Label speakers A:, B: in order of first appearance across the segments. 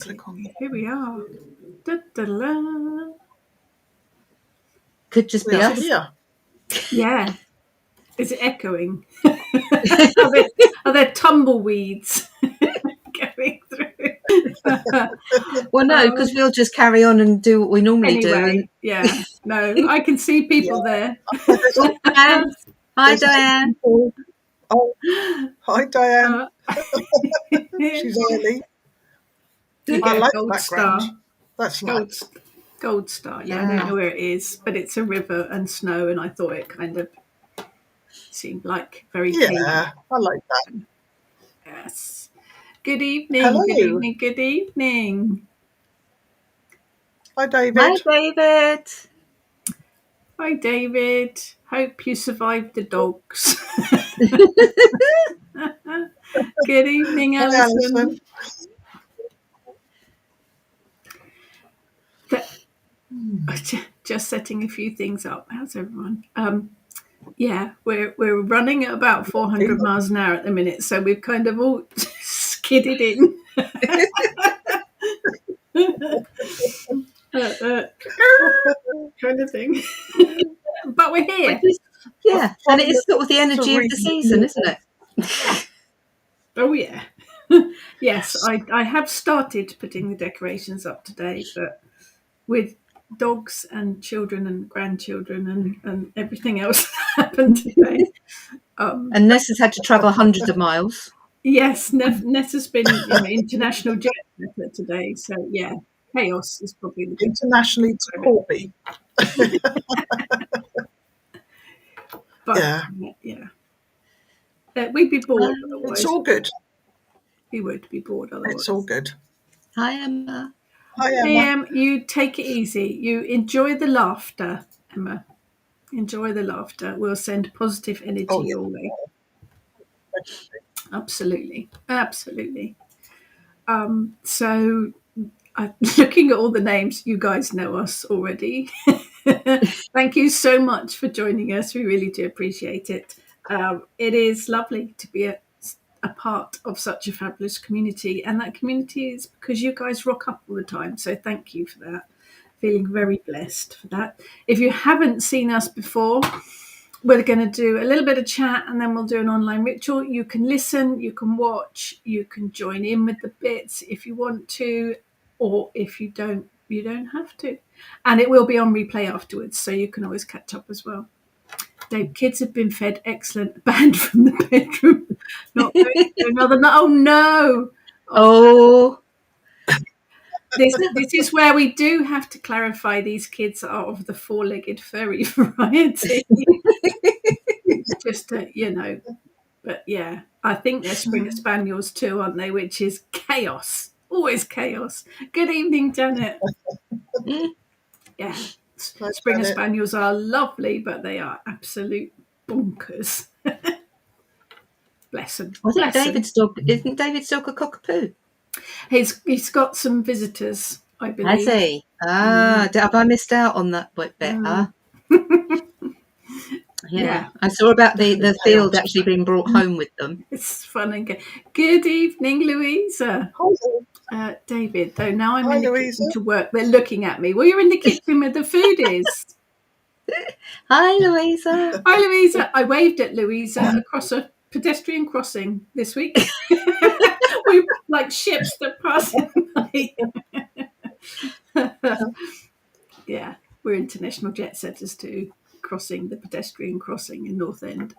A: Click on that.
B: Here we are. Da-da-da.
C: Could just be
A: We are
C: us.
A: here.
B: Yeah. Is it echoing? Are there tumbleweeds going through?
C: Well, no, because we'll just carry on and do what we normally do.
B: Anyway,
C: And...
B: yeah. No, I can see people there.
C: Oh, Diane. Hi, Diane.
A: Oh, hi, Diane. She's early.
B: You
A: I
B: get
A: like
B: a gold
A: background.
B: star.
A: That's nice.
B: Gold star. Yeah, I
C: Yeah.
B: don't know where it is, but it's a river and snow, and I thought it kind of seemed like very
A: Yeah,
B: Cailleach.
A: I like that.
B: Yes. Good evening.
A: Hello.
B: Good evening. Good evening.
A: Hi, David.
C: Hi, David.
B: Hi, David. Hope you survived the dogs. Good evening,
A: Hi,
B: Alison. Just setting a few things up. How's everyone? Yeah, we're running at about 400 miles an hour at the minute, so we've kind of all skidded in. Kind of thing. But we're here.
C: Yeah, and it is sort of the energy of the season, isn't it?
B: Oh, yeah. Yes, I have started putting the decorations up today, but with dogs and children and grandchildren and everything else that happened today.
C: And Ness has had to travel hundreds of miles.
B: Yes, Ness has been international jet setter today, so yeah, chaos is probably the big
A: internationally to Corby.
B: But yeah. We'd be bored otherwise.
A: It's all good.
B: We would be bored otherwise.
A: It's all good.
C: Hi, Emma.
A: Hi, Emma.
B: Hey, you take it easy. You enjoy the laughter, Emma. Enjoy the laughter. We'll send positive energy your way. Absolutely. Absolutely. So looking at all the names, you guys know us already. Thank you so much for joining us. We really do appreciate it. It is lovely to be a part of such a fabulous community, and that community is because you guys rock up all the time. So thank you for that. Feeling very blessed for that. If you haven't seen us before, we're going to do a little bit of chat and then we'll do an online ritual. You can listen, you can watch, you can join in with the bits if you want to, or if you don't have to. And it will be on replay afterwards, so you can always catch up as well. Dave, kids have been fed excellent. Banned from the bedroom. Not going to another. Oh no!
C: Oh.
B: This is where we do have to clarify these kids are of the four-legged furry variety. Just to, but yeah, I think they're Springer Spaniels too, aren't they? Which is chaos. Always chaos. Good evening, Janet. Yeah. Springer Spaniels are lovely, but they are absolute bonkers. Bless them.
C: I think David's dog, isn't David's dog a cockapoo?
B: He's got some visitors, I believe.
C: Has he? Have I missed out on that bit? Yeah. I saw about the field actually being brought home with them.
B: It's fun and good. Good evening, Louisa. David, though now I'm in the kitchen to work, they're looking at me. Well, you're in the kitchen where the food is.
C: Hi, Louisa.
B: Hi, Louisa. I waved at Louisa across a pedestrian crossing this week. We're like ships that pass at night. Yeah, we're international jet setters too, crossing the pedestrian crossing in North End.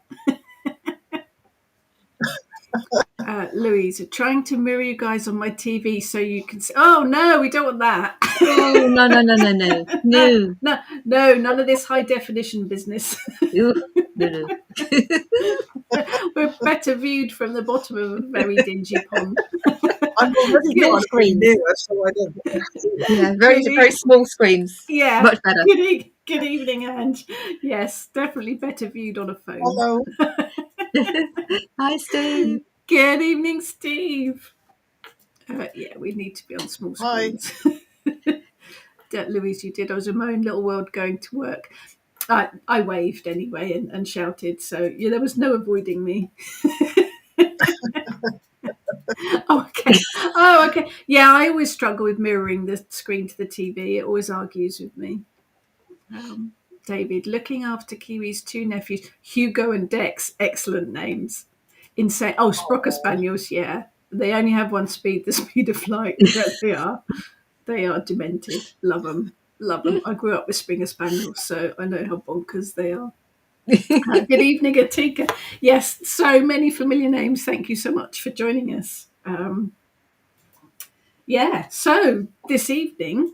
B: Louisa, trying to mirror you guys on my TV so you can see. Oh no, we don't want that.
C: Oh no.
B: No, none of this high definition business.
C: No.
B: We're better viewed from the bottom of a very dingy pond.
A: I'm already
C: small screens.
A: Nearer, so I don't.
C: Yeah, very small screens.
B: Yeah,
C: much better.
B: Good evening, Ange. Yes, definitely better viewed on a phone.
A: Hello.
C: Hi, Steve.
B: Good evening, Steve. Yeah, we need to be on small screens. Louise, you did. I was in my own little world going to work. I waved anyway and shouted, so yeah, there was no avoiding me. Oh, okay. Oh, okay. Yeah, I always struggle with mirroring the screen to the TV. It always argues with me. David, looking after Kiwi's two nephews, Hugo and Dex, excellent names. Insane. Oh, Sprocker Spaniels, yeah. They only have one speed, the speed of light. There they are. They are demented. Love them. Love them. I grew up with Springer Spaniels, so I know how bonkers they are. Good evening, Atika. Yes, so many familiar names. Thank you so much for joining us. Yeah, so this evening,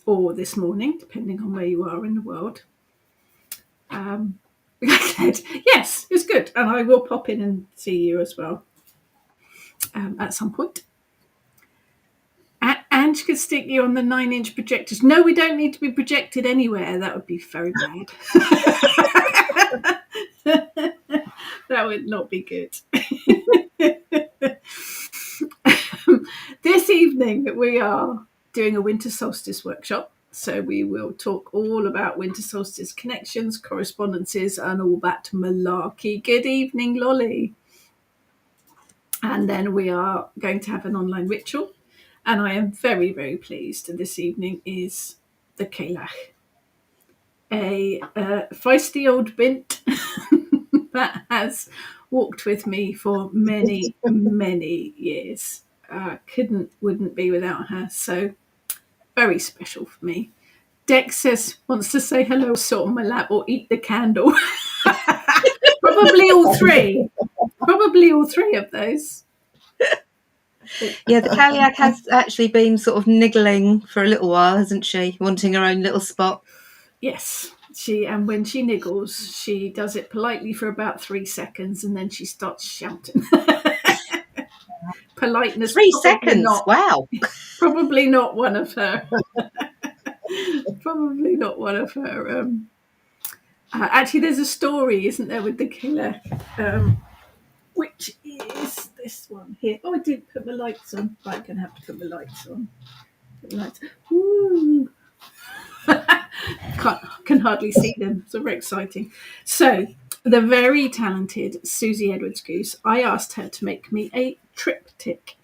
B: or this morning, depending on where you are in the world, yes, it's good. And I will pop in and see you as well at some point. Ange could stick you on the 9-inch projectors. No, we don't need to be projected anywhere. That would be very bad. That would not be good. This evening we are doing a Winter Solstice workshop. So we will talk all about Winter Solstice connections, correspondences, and all that malarkey. Good evening, Lolly. And then we are going to have an online ritual. And I am very, very pleased. And this evening is the Cailleach, a feisty old bint that has walked with me for many, many years. Wouldn't be without her. So very special for me. Dex wants to say hello, sit on my lap, or eat the candle. Probably all three. Probably all three of those.
C: Yeah, the Cailleach has actually been sort of niggling for a little while, hasn't she? Wanting her own little spot.
B: Yes, and when she niggles, she does it politely for about 3 seconds, and then she starts shouting. Politeness.
C: 3 seconds.
B: Not,
C: wow.
B: Probably not one of her. Probably not one of her. Actually, there's a story, isn't there, with the killer, which is this one here. Oh, I didn't put my lights on. I'm going to have to put my lights on. Ooh. Can hardly see them. So very exciting. So the very talented Susie Edwards-Goose, I asked her to make me a triptych,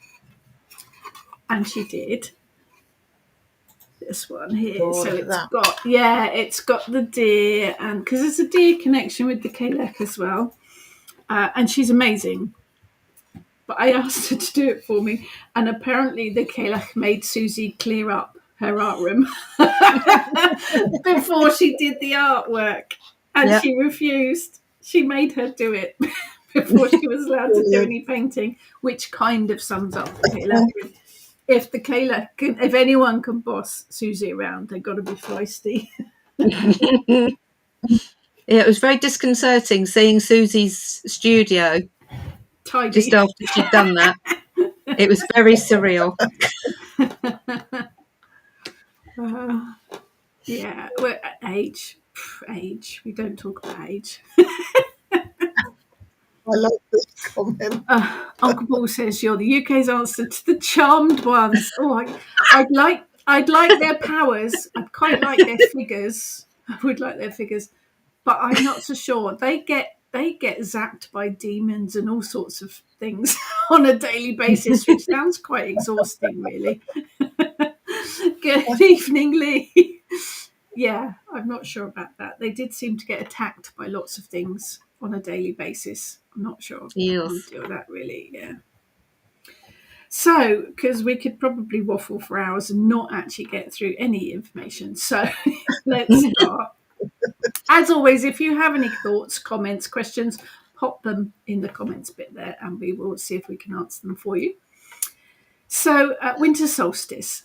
B: and she did. This one here.
A: Oh,
B: so it's got the deer, and because there's a deer connection with the Cailleach as well, and she's amazing. But I asked her to do it for me, and apparently the Cailleach made Susie clear up her art room before she did the artwork, and she refused. She made her do it before she was allowed to do any painting, which kind of sums up the Cailleach. If the Cailleach if anyone can boss Susie around, they've got to be feisty.
C: Yeah, it was very disconcerting seeing Susie's studio
B: Tidy.
C: just after she'd done that. It was very surreal.
B: Yeah, well, age. We don't talk about age.
A: I like this comment.
B: Uncle Paul says you're the UK's answer to the charmed ones. Oh, I'd like their powers. I'd quite like their figures. I would like their figures, but I'm not so sure. They get zapped by demons and all sorts of things on a daily basis, which sounds quite exhausting, really. Good evening, Lee. Yeah, I'm not sure about that. They did seem to get attacked by lots of things on a daily basis. I'm not sure.
C: Yes.
B: How to deal with that, really. Yeah. So, because we could probably waffle for hours and not actually get through any information. So, let's start. As always, if you have any thoughts, comments, questions, pop them in the comments bit there, and we will see if we can answer them for you. So, winter solstice.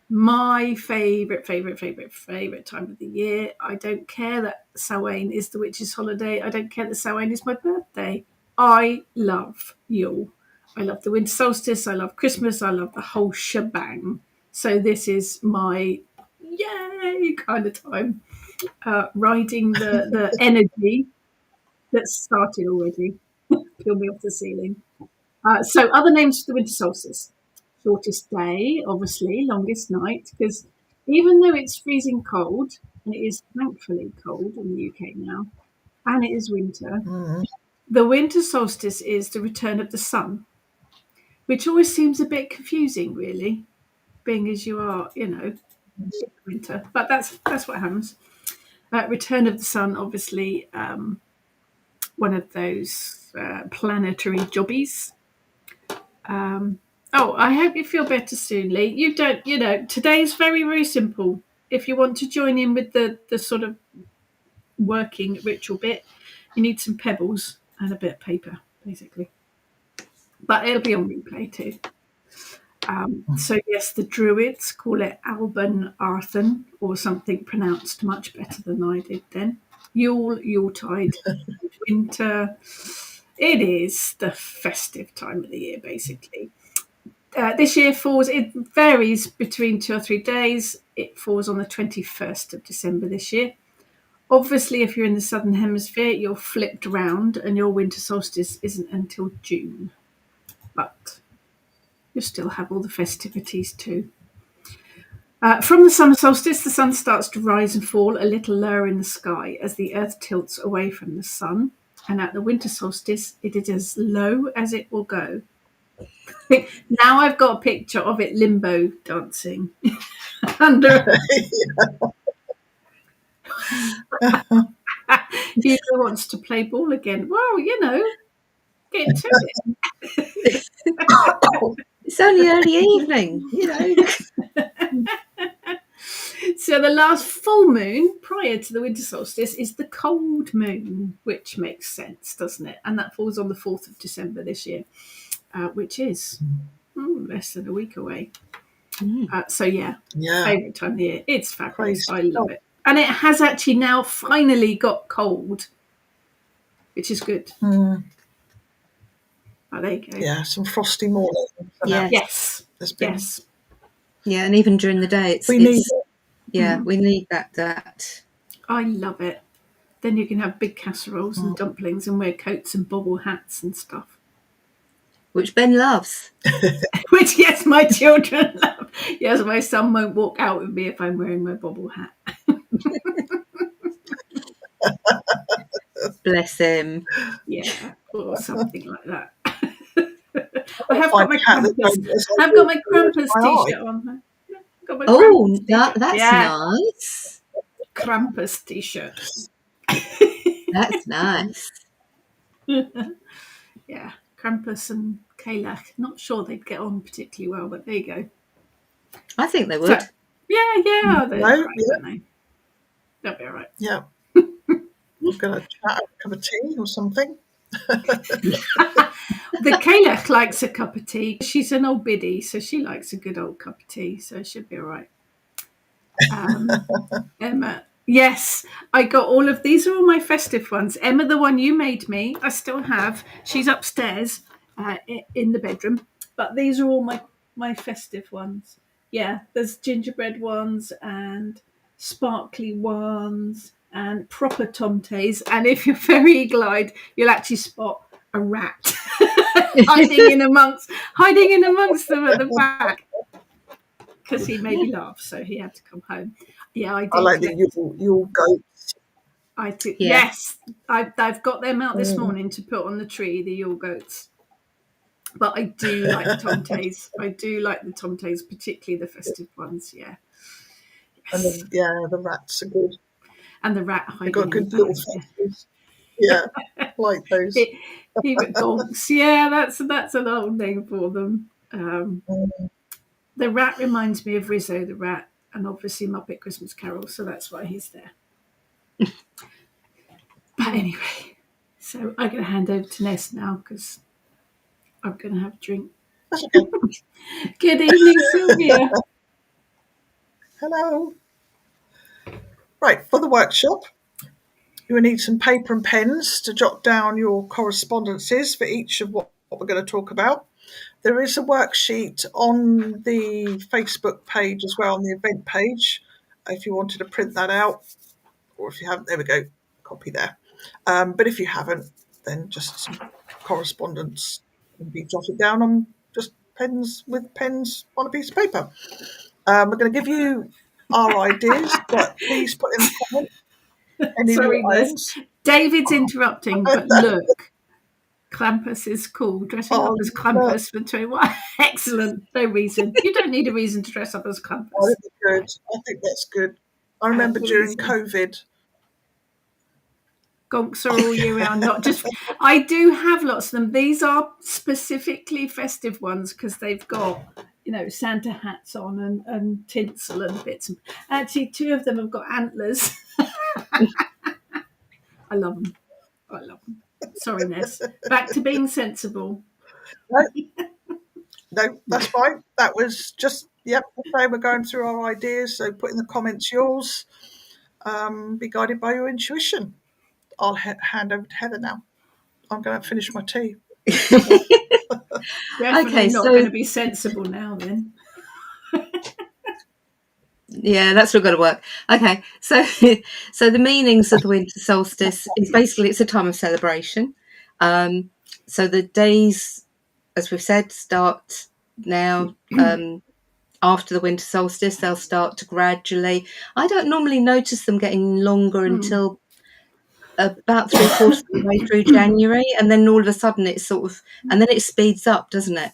B: My favourite time of the year. I don't care that Samhain is the witch's holiday. I don't care that Samhain is my birthday. I love Yule. I love the winter solstice. I love Christmas. I love the whole shebang. So this is my yay kind of time. Riding the energy that's started already. Peel me off the ceiling. So other names for the winter solstice. Shortest day, obviously, longest night, because even though it's freezing cold, and it is thankfully cold in the UK now, and it is winter, the winter solstice is the return of the sun. which always seems a bit confusing, really, being as you are, in winter. But that's what happens. Return of the Sun, obviously, one of those planetary jobbies. I hope you feel better soon, Lee. You don't, today's very, very simple. If you want to join in with the sort of working ritual bit, you need some pebbles and a bit of paper, basically. But it'll be on replay too. So yes, the Druids call it Alban Arthur, or something pronounced much better than I did then. Yuletide, winter. It is the festive time of the year, basically. This year it varies between 2 or 3 days. It falls on the 21st of December this year. Obviously, if you're in the Southern Hemisphere, you're flipped round and your winter solstice isn't until June. But you'll still have all the festivities too. From the summer solstice, the sun starts to rise and fall a little lower in the sky as the earth tilts away from the sun. And at the winter solstice, it is as low as it will go. Now I've got a picture of it limbo dancing under. Hugo wants to play ball again. Well, get to it.
C: It's only early evening,
B: So the last full moon prior to the winter solstice is the cold moon, which makes sense, doesn't it? And that falls on the 4th of December this year, which is less than a week away. Favourite time of the year. It's fabulous. I love it. And it has actually now finally got cold, which is good. Oh, there you go.
A: Yeah, some frosty mornings.
B: Yes. Yes.
C: Yeah, and even during the day,
A: we need it.
C: Yeah, we need that.
B: I love it. Then you can have big casseroles and dumplings and wear coats and bobble hats and stuff.
C: Which Ben loves.
B: Which, yes, my children love. Yes, my son won't walk out with me if I'm wearing my bobble hat.
C: Bless him.
B: Yeah, or something like that. I have got my Krampus. I've got my Krampus t-shirt on.
C: That's nice.
B: Krampus t-shirt.
C: That's nice.
B: Yeah, Krampus and Cailleach. Not sure they'd get on particularly well, but there you go.
C: I think they would.
B: So, yeah. They're all right, aren't they? They'll be all right.
A: Yeah. We're going to chat a cup of tea or something.
B: The Cailleach likes a cup of tea. She's an old biddy, so she likes a good old cup of tea, so it should be all right. Emma, yes, I got all of these. Are all my festive ones. Emma, the one you made me, I still have. She's upstairs in the bedroom, but these are all my festive ones. Yeah, there's gingerbread ones and sparkly ones and proper tomtays. And if you're very eagle-eyed, you'll actually spot a rat hiding in amongst them at the back. Because he made me laugh, so he had to come home. Yeah, I did.
A: I like the Yule goats.
B: I do. Yeah. Yes, I've got them out this morning to put on the tree, the Yule goats. But I do like the tomtays. I do like the tomtays, particularly the festive ones. Yeah.
A: Yes. And the rats are good.
B: And the rat hiding.
A: They've got good little faces. Yeah, like those.
B: Gonks. Yeah, that's an old name for them. The rat reminds me of Rizzo the rat, and obviously Muppet Christmas Carol, so that's why he's there. But anyway, so I'm going to hand over to Ness now because I'm going to have a drink. Good evening, Sylvia.
A: Hello. Right, for the workshop, you will need some paper and pens to jot down your correspondences for each of what we're going to talk about. There is a worksheet on the Facebook page as well, on the event page, if you wanted to print that out, or if you haven't, there we go, copy there. But if you haven't, then just some correspondence can be jotted down on just pens on a piece of paper. We're going to give you our ideas, but please put in the comments.
B: Sorry, David's interrupting, but look. Krampus is cool. Dressing up
A: Oh,
B: as
A: look,
B: Krampus for 21. Excellent. No reason. You don't need a reason to dress up as
A: oh,
B: Krampus.
A: that'd be good. I think that's good. I remember during
B: Reason.
A: COVID.
B: Gonks are all year round, not just. I do have lots of them. These are specifically festive ones because they've got, Santa hats on and tinsel and bits. Actually, 2 of them have got antlers. I love them. I love them. Sorry, Ness. Back to being sensible.
A: No, no, that's fine. That was just, yep, okay, we're going through our ideas. So put in the comments yours. Be guided by your intuition. I'll hand over to Heather now. I'm going to finish my tea.
B: Definitely
C: Okay,
B: not
C: so
B: going to be sensible now then.
C: yeah, that's not going to work. Okay, so so the meanings of the winter solstice is basically it's a time of celebration. So the days, as we've said, start now. After the winter solstice, they'll start to gradually. I don't normally notice them getting longer until about 3/4 of the way through January, and then all of a sudden it's sort of, and then it speeds up, doesn't it?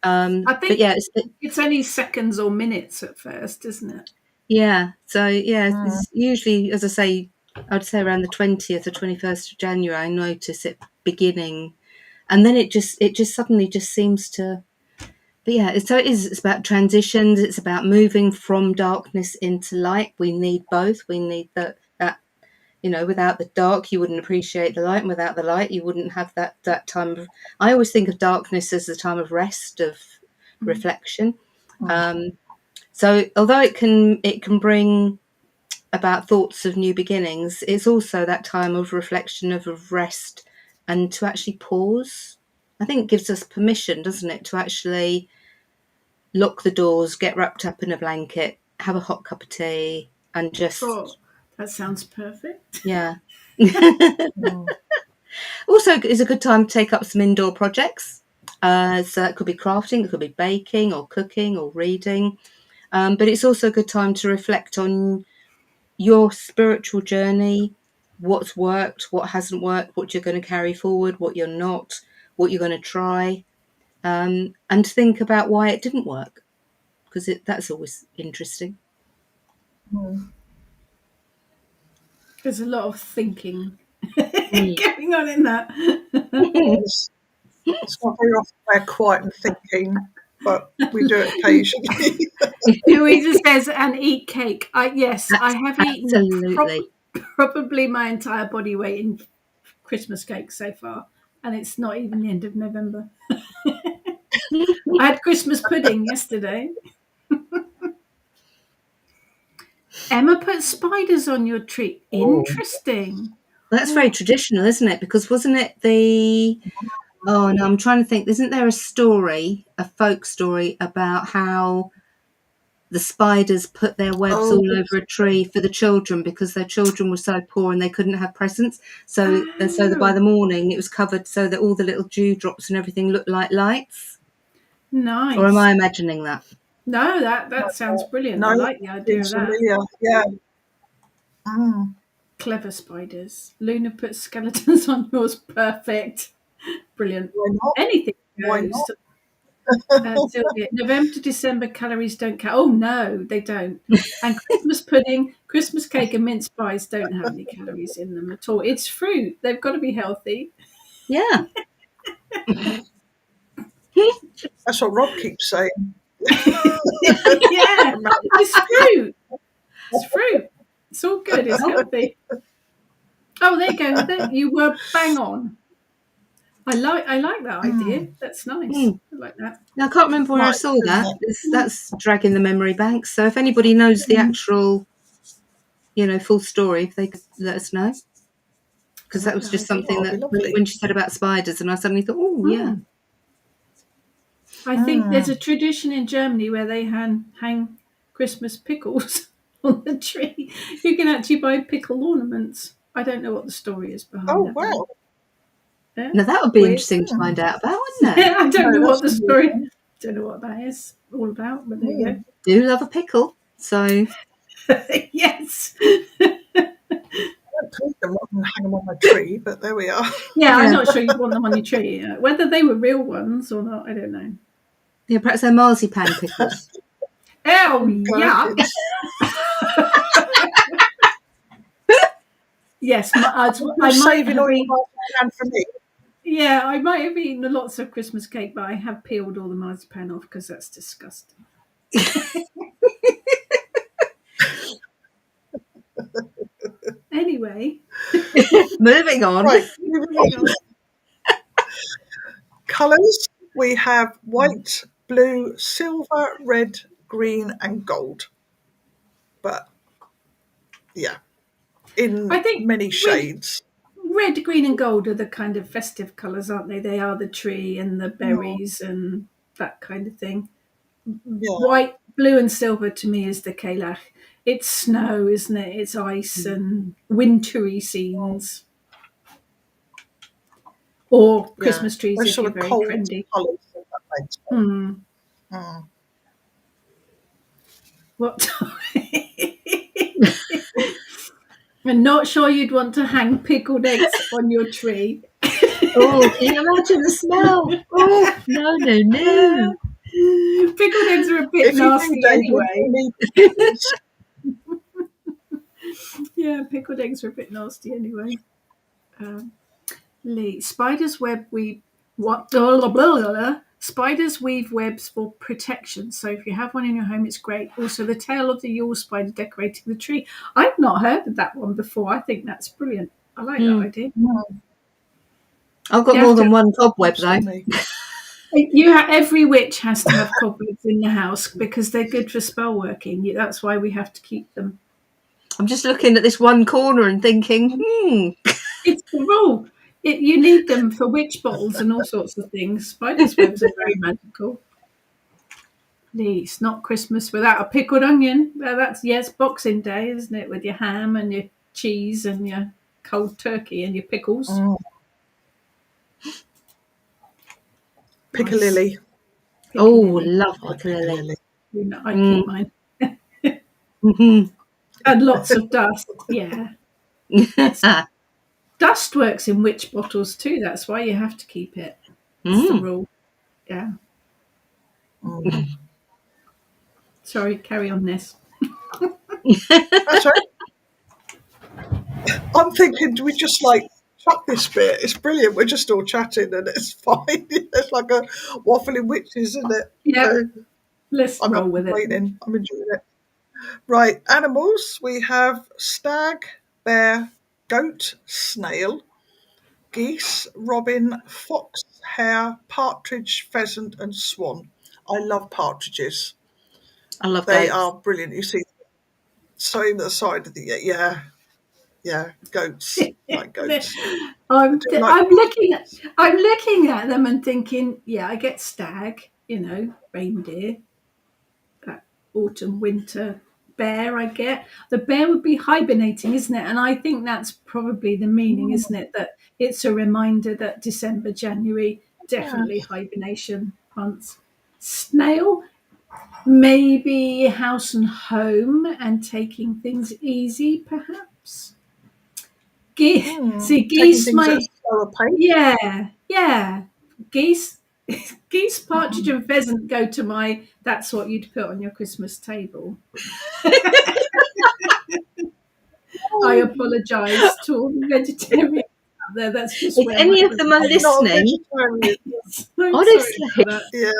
B: I
C: But
B: think
C: yeah,
B: it's only seconds or minutes at first, isn't it?
C: yeah. So yeah, it's usually, as I say, I'd say around the 20th or 21st of January, I notice it beginning, and then it just suddenly just seems to. But yeah, so it's about transitions. It's about moving from darkness into light. We need both. We need that without the dark, you wouldn't appreciate the light, and without the light, you wouldn't have that time of. I always think of darkness as the time of rest, of reflection. So although it can bring about thoughts of new beginnings, it's also that time of reflection, of rest, and to actually pause. I think it gives us permission, doesn't it, to actually lock the doors, get wrapped up in a blanket, have a hot cup of tea, and
B: Oh,
C: just,
B: that sounds perfect.
C: yeah. Also, it's a good time to take up some indoor projects. So that could be crafting, it could be baking or cooking or reading. But it's also a good time to reflect on your spiritual journey, what's worked, what hasn't worked, what you're going to carry forward, what you're not, what you're going to try, and think about why it didn't work, because that's always interesting.
B: There's a lot of thinking going on in that.
A: It's not very often we're quiet and thinking, but we do it occasionally.
B: Louisa says, and eat cake. Yes, I have eaten
C: Absolutely.
B: probably my entire body weight in Christmas cake so far, and it's not even the end of November. I had Christmas pudding yesterday. Emma put spiders on your tree. Interesting.
C: That's very traditional, isn't it? Because wasn't it oh no, I'm trying to think. Isn't there a folk story about how the spiders put their webs
A: Oh,
C: all over a tree for the children because their children were so poor and they couldn't have presents. So by the morning it was covered so that all the little dewdrops and everything looked like lights. Or am
B: Nice.
C: I imagining that?
B: No, that sounds brilliant. I
A: no,
B: like the idea of
A: seems
B: that.
A: familiar. Yeah.
B: Clever spiders. Luna put skeletons on yours. Perfect. Brilliant.
A: Why not?
B: Anything
A: Why
B: goes.
A: not?
B: Sylvia, November to December calories don't count. Oh no, they don't. And Christmas pudding, Christmas cake, and mince pies don't have any calories in them at all. It's fruit. They've got to be healthy.
C: Yeah.
A: That's what Rob keeps saying.
B: Yeah, it's fruit. It's fruit. It's all good. It's healthy. Oh, there you go. You were bang on. I like that idea. That's nice. I like that.
C: Now, I can't remember where I
A: Right,
C: saw
A: isn't
C: that.
A: it?
C: That's dragging the memory bank. So if anybody knows the actual, full story, if they could let us know. Because that was just something
A: That'd be
C: that
A: lovely.
C: when she said about spiders, and I suddenly thought, oh yeah.
B: I think there's a tradition in Germany where they hang Christmas pickles on the tree. You can actually buy pickle ornaments. I don't know what the story is behind
A: Oh,
B: that one.
A: wow.
B: Yeah.
C: Now that would be
B: Weird.
C: interesting to find out about, wouldn't it?
B: Yeah, I don't know
A: No,
B: what
A: that's
B: the
A: a weird
B: story.
A: one.
B: Don't know what that is all about, but there you
C: Do love a pickle, so
B: go. Yes.
A: don't take them and hang them on my tree, but there we are.
B: Yeah, I'm
C: Yeah.
B: not sure you'd want them on your tree. Whether they were real ones or not, I don't know.
C: Yeah, perhaps they're marzipan pickles.
B: Oh,
A: Perfect.
B: yuck. Yes, I
A: You're
B: might
A: saving
B: have
A: all your
B: eaten.
A: marzipan for me.
B: Yeah, I might have eaten lots of Christmas cake, but I have peeled all the marzipan off because that's disgusting. Anyway,
C: Moving on.
A: Right, moving
B: hang
A: on.
B: on.
A: Colours, we have white, blue, silver, red, green and gold. But yeah,
B: I
A: in
B: think
A: many shades.
B: red, green, and gold are the kind of festive colours, aren't they? They are the tree and the
A: Mm,
B: berries and that kind of thing.
A: yeah,
B: White, blue, and silver to me is the Cailleach. It's snow, isn't it? It's ice and wintry scenes. Or
A: yeah.
B: Christmas trees
A: Those
B: if
A: sort
B: you're
A: of
B: very
A: cold
B: trendy.
A: colours, if that makes sense.
B: Hmm.
A: Mm.
B: What? I'm not sure you'd want to hang pickled eggs on your tree.
C: Oh, can you imagine the smell? Oh, no, no, no.
B: Pickled eggs are a bit
A: If you do,
B: nasty
A: David,
B: anyway.
A: you need pickles.
B: Yeah, pickled eggs are a bit nasty anyway. Um, Lee, spiders web weave what? Blah, blah, blah, blah. Spiders weave webs for protection. So if you have one in your home, it's great. Also, the tail of the Yule spider decorating the tree. I've not heard of that one before. I think that's brilliant. I like that
C: Hmm.
B: idea.
C: I've got
B: You
C: more
B: have
C: than
B: to.
C: one cobweb though.
A: Absolutely.
B: Every witch has to have cobwebs in the house because they're good for spell working. That's why we have to keep them.
C: I'm just looking at this one corner and thinking,
B: It's the rule. You need them for witch bottles and all sorts of things. Spiders' webs are very magical. It's not Christmas without a pickled onion. Well, that's, yes, Boxing Day, isn't it? With your ham and your cheese and your cold turkey and your pickles.
A: Mm.
B: Nice.
A: Piccalilli.
C: oh,
B: Piccalilli.
C: love
A: Like
C: piccalilli.
A: Piccalilli.
B: I
C: Mm.
B: keep mine.
C: Mm-hmm.
B: And lots of dust. Yeah. Dust works in witch bottles too. That's why you have to keep it. It's the
C: mm.
B: rule. Yeah.
A: Mm.
B: Sorry, carry on, Ness.
A: That's right. I'm thinking, do we just like chuck this bit? It's brilliant. We're just all chatting and it's fine. It's like a waffling witches, isn't it?
B: Yep.
A: So
B: Let's
A: I'm
B: roll
A: not
B: with it.
A: complaining. I'm enjoying it. Right, animals. We have stag, bear, goat, snail, geese, robin, fox, hare, partridge, pheasant, and swan. I love partridges.
C: I love
A: They
C: goats.
A: are brilliant. You see, same at the side of the goats. Like goats. I
B: I'm,
A: do like partridges.
B: I'm looking at them and thinking, yeah, I get stag, reindeer, autumn, winter, bear. I get the bear would be hibernating, isn't it? And I think that's probably the meaning, isn't
A: Mm,
B: it? That it's a reminder that December, January,
A: yeah.
B: definitely hibernation months. Snail, maybe house and home and taking things easy, perhaps. See,
A: Taking
B: geese,
A: things at a
B: my
A: slower pace.
B: yeah, geese, geese, partridge,
A: Mm.
B: and pheasant go to my. That's what you'd put on your Christmas table. I
A: Oh,
B: apologise to all the vegetarians out there. That's just
C: If
B: where my
C: any of
B: head
C: them are
A: I'm not a
C: listening,
A: vegetarian.
B: is. I'm sorry
C: honestly,
B: about
A: Yeah.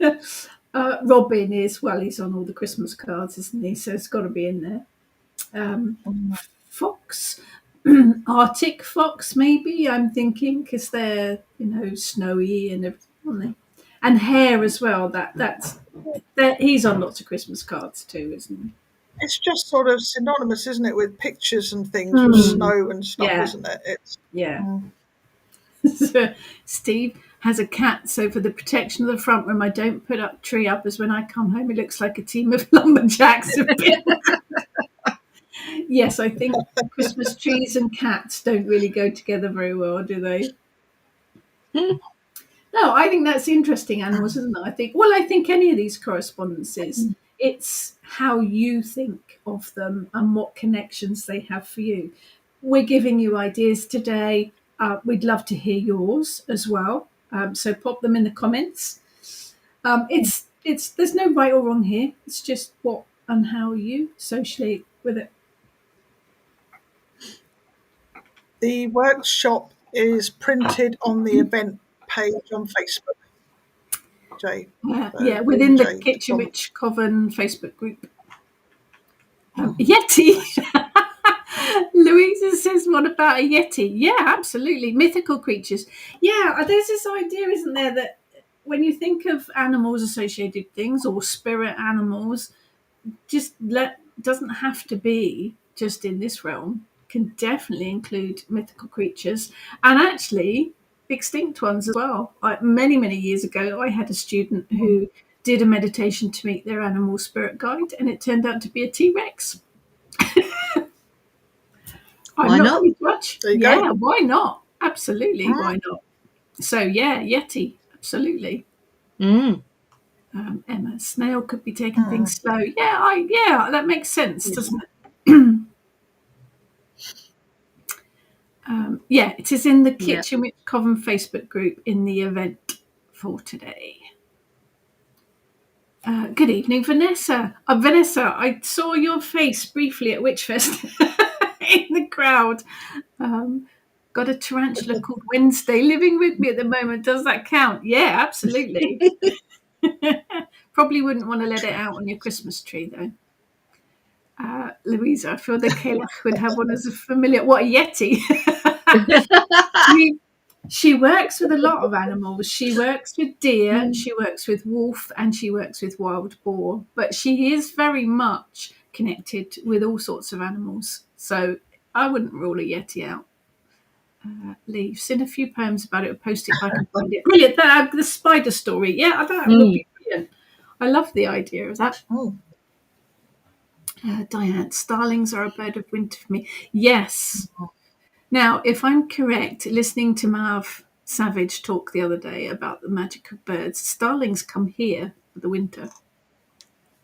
B: that. Robin is, well, he's on all the Christmas cards, isn't he? So it's got to be in there.
A: Mm.
B: Fox, Arctic fox, maybe I'm thinking, because they're snowy and everything, aren't they? And hare as well. He's on lots of Christmas cards too, isn't
A: It's just sort of synonymous, isn't it, with pictures and
B: he?
A: things with snow and stuff,
B: Yeah,
A: isn't it? It's
B: yeah.
A: mm.
B: So Steve has a cat, so for the protection of the front room, I don't put up tree up, as when I come home, it looks like a team of lumberjacks have been. Yes, I think Christmas trees and cats don't really go together very well, do they? No, I think that's interesting animals, isn't it? I think any of these correspondences, It's how you think of them and what connections they have for you. We're giving you ideas today. We'd love to hear yours as well. So pop them in the comments. It's there's no right or wrong here. It's just what and how you associate with it.
A: The workshop is printed on the event page on Facebook, Jay. So
B: Within the
A: Jay, it's
B: Kitchen
A: on.
B: Witch Coven Facebook group. Yeti. Louisa says, what about a Yeti? Yeah, absolutely. Mythical creatures. Yeah, there's this idea, isn't there, that when you think of animals associated things or spirit animals, doesn't have to be just in this realm, can definitely include mythical creatures and actually extinct ones as well. Many years ago, I had a student who did a meditation to meet their animal spirit guide, and it turned out to be a T-Rex. I'm
C: Why
B: not
C: not?
B: going to judge.
A: There you
B: Yeah,
A: go.
B: why not? Absolutely, why not? So yeah, Yeti, absolutely.
C: Mm.
B: Emma, snail could be taking things slow. Yeah, that makes sense, doesn't it? Yeah, it is in the
C: Yeah.
B: Kitchen Witch Coven Facebook group in the event for today. Good evening, Vanessa. Vanessa, I saw your face briefly at Witchfest in the crowd. Got a tarantula called Wednesday living with me at the moment. Does that count? Yeah, absolutely. Probably wouldn't want to let it out on your Christmas tree, though. Louisa, I feel the Cailleach would have one as a familiar. What, a Yeti? She works with a lot of animals. She works with deer, she works with wolf, and she works with wild boar. But she is very much connected with all sorts of animals. So I wouldn't rule a Yeti out. Lee, seen a few poems about it. I'll post it if I can find it. Brilliant. The spider story. Yeah, that would be brilliant. I love the idea of that. Diane, starlings are a bird of winter for me. Yes. Now, if I'm correct, listening to Mav Savage talk the other day about the magic of birds, starlings come here for the winter,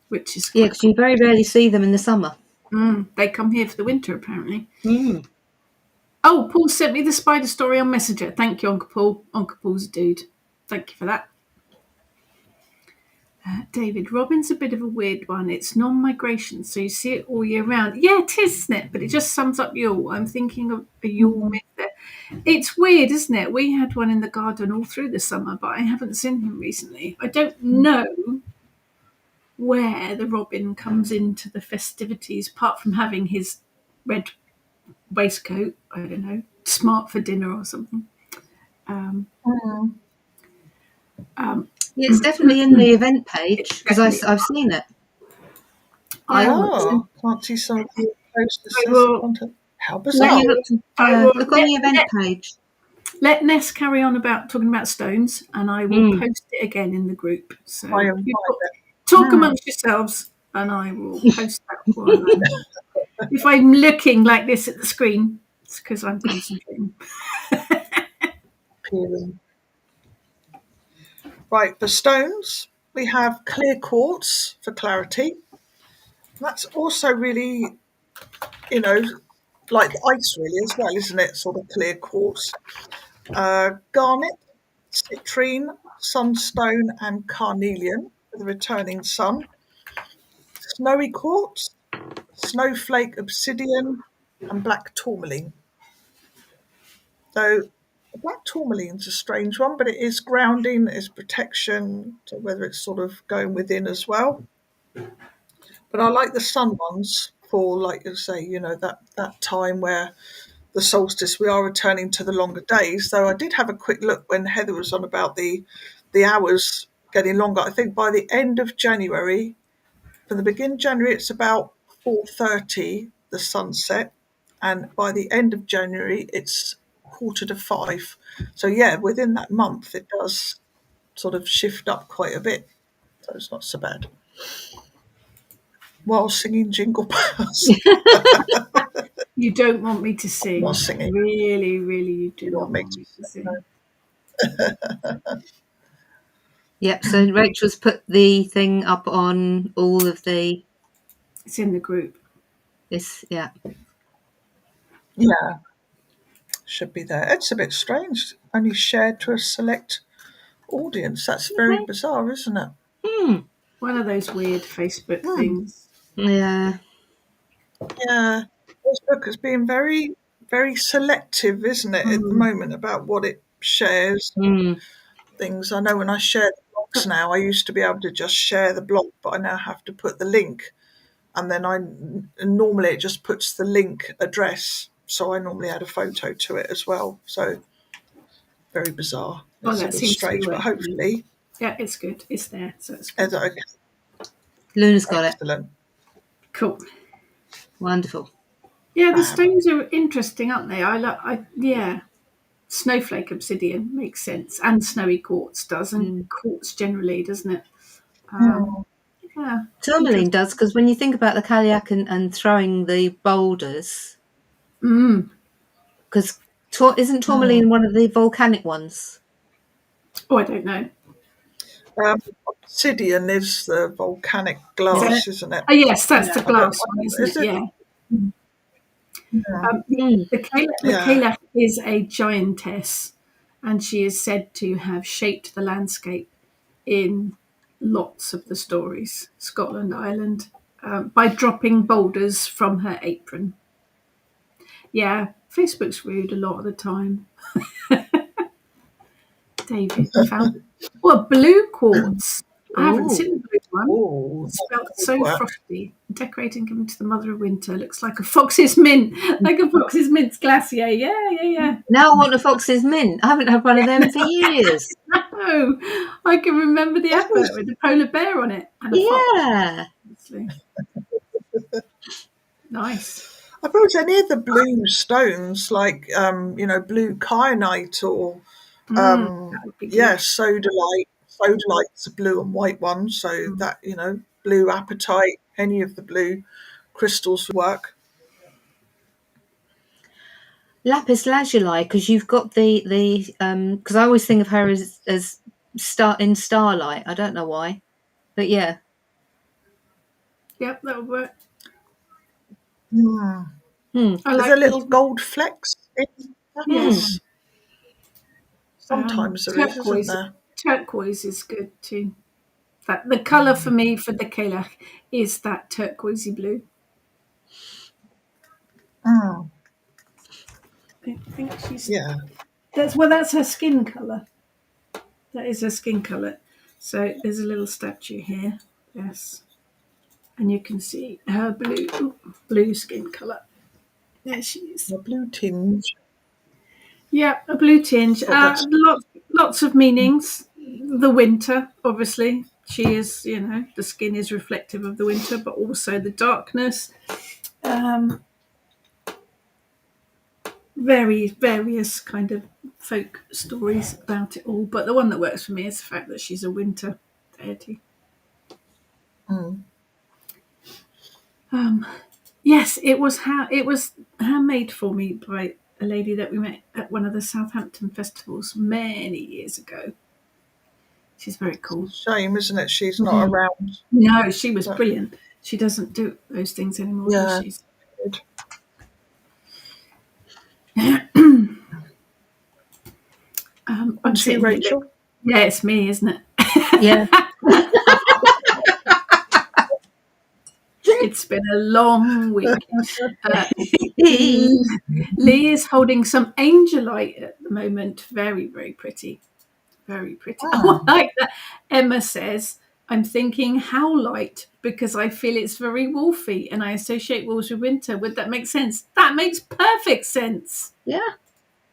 B: which is
C: Yeah,
B: quite
C: because you very rarely see them in the summer.
B: They come here for the winter, apparently.
C: Mm.
B: Oh, Paul sent me the spider story on Messenger. Thank you, Uncle Paul. Uncle Paul's a dude. Thank you for that. David, Robin's a bit of a weird one. It's non-migration, so you see it all year round. Yeah, it is, isn't it? But it just sums up Yule. I'm thinking of a Yule myth there. It's weird, isn't it? We had one in the garden all through the summer, but I haven't seen him recently. I don't know where the robin comes into the festivities, apart from having his red waistcoat. I don't know, smart for dinner or something.
C: Yeah, it's definitely in the event page because
B: Definitely.
C: I've seen it.
B: I will.
A: Can't see some of the posts that
B: I
A: says
B: will.
A: content. How
C: When
A: bizarre.
C: you look,
B: I will
C: look on the event page.
B: let Ness carry on about talking about stones, and I will post it again in the group. So
A: I am
B: you
A: right
B: talk amongst yourselves, and I will post that while if I'm looking like this at the screen, it's because I'm concentrating.
A: peering. Right, for stones, we have clear quartz for clarity. That's also really, like ice, really, as well, isn't it? Sort of clear quartz. Garnet, citrine, sunstone, and carnelian for the returning sun. Snowy quartz, snowflake obsidian, and black tourmaline. So black tourmaline's a strange one, but it is grounding, it's protection, so whether it's sort of going within as well. But I like the sun ones for, like you say, that time where the solstice, we are returning to the longer days. Though I did have a quick look when Heather was on about the hours getting longer. I think by the end of January, from the beginning of January, it's about 4:30 the sunset, and by the end of January, it's 4:45. So yeah, within that month, it does sort of shift up quite a bit. So it's not so bad. While singing Jingle Bells,
B: You don't want me to
A: not
B: sing.
A: singing.
B: Really, you do
A: You
B: not
A: want me
B: want
A: to
B: me to
A: sing?
B: sing.
C: Yep. So Rachel's put the thing up on all of the
B: It's in the group.
C: this. Yeah.
A: Yeah, should be there. It's a bit strange. Only shared to a select audience. That's very bizarre, isn't it?
C: Hmm.
B: One of those weird Facebook
A: Hmm.
B: things.
C: Yeah.
A: Yeah, Facebook has been very, very selective, isn't it, at the
B: Mm.
A: moment about what it shares
C: Hmm.
A: things. I know when I share the blogs now, I used to be able to just share the blog, but I now have to put the link, and then normally it just puts the link address. So I normally add a photo to it as well. So very bizarre.
B: Oh,
A: It's a
B: that
A: little
B: seems to be
A: strange, but
B: working.
A: hopefully,
B: Yeah, it's good. It's there, so it's good.
A: okay,
C: Luna's got it.
A: excellent,
B: Cool.
C: Wonderful.
B: Yeah, the
A: fab.
B: stones are interesting, aren't they? Yeah. Snowflake obsidian makes sense, and snowy quartz does, and
C: Mm.
B: quartz generally, doesn't it?
A: Hmm.
B: Yeah,
C: Tourmaline
B: interesting.
C: does, because when you think about the Cailleach and throwing the boulders,
B: Mm.
C: because isn't
A: Hmm.
C: tourmaline one of the volcanic ones?
B: Oh, I don't know.
A: Obsidian is the volcanic
B: Is it?
A: glass, isn't it?
B: Oh, yes, that's the
C: Yeah.
A: I don't.
B: glass one, isn't
A: Is
B: it?
A: it?
B: Yeah.
A: Yeah.
C: Mm.
B: The
A: Yeah.
B: Cailleach is a giantess, and she is said to have shaped the landscape in lots of the stories, Scotland, Ireland, by dropping boulders from her apron. Yeah, Facebook's rude a lot of the time. David found well, blue quartz. I haven't
C: Oh.
B: seen the blue one.
A: Oh,
B: It's
A: that
B: felt
A: could
B: so
A: work.
B: frosty. Decorating given to the mother of winter. Looks like a fox's mint. Like a fox's mint glacier. Yeah, yeah, yeah.
C: Now I want a Fox's Mint. I haven't had one of them for years.
B: No, I can remember the
A: I
B: advert
A: suppose,
B: with the polar bear on it and a fox.
C: Yeah.
B: Obviously. Nice.
A: I suppose any of the blue stones, like blue kyanite or
B: That would be good.
A: sodalite. Sodalite's a blue and white one, so
B: Mm.
A: that blue apatite, any of the blue crystals would work.
C: Lapis lazuli, because you've got the because I always think of her as starlight. I don't know why, but yeah.
B: Yep, that would work.
A: Hmm.
C: Hmm.
B: I
A: Is there
B: like the
A: little gold flecks in
C: Hmm.
B: yeah.
A: lapis? Sometimes there is, isn't
B: Turquoise.
A: there?
B: Turquoise is good too. That the colour for me for the Cailleach is that turquoisey blue.
A: Hmm.
B: I think she's
A: Yeah.
B: that's her skin colour. That is her skin colour. So there's a little statue here. Yes. And you can see her blue skin colour. There she is.
A: A blue tinge.
B: Yeah, a blue tinge.
A: Oh, that's
B: Lots of meanings. The winter, obviously. She is, the skin is reflective of the winter, but also the darkness. Um, various kind of folk stories about it all. But the one that works for me is the fact that she's a winter deity.
A: mm.
B: Yes, it was handmade for me by a lady that we met at one of the Southampton festivals many years ago. She's very cool.
A: Shame, isn't it? She's not around.
B: No, she was
A: But
B: brilliant. She doesn't do those things anymore, does
A: yeah,
B: she?
A: good.
B: I'm
A: On to you,
B: sitting here.
A: Rachel.
B: Yeah, it's me, isn't it?
C: Yeah.
B: It's been a long week. Lee is holding some angelite at the moment. Very, very pretty. Very pretty. Oh, I like that. Emma says, I'm thinking howlite because I feel it's very wolfy and I associate wolves with winter. Would that make sense? That makes perfect sense.
C: Yeah.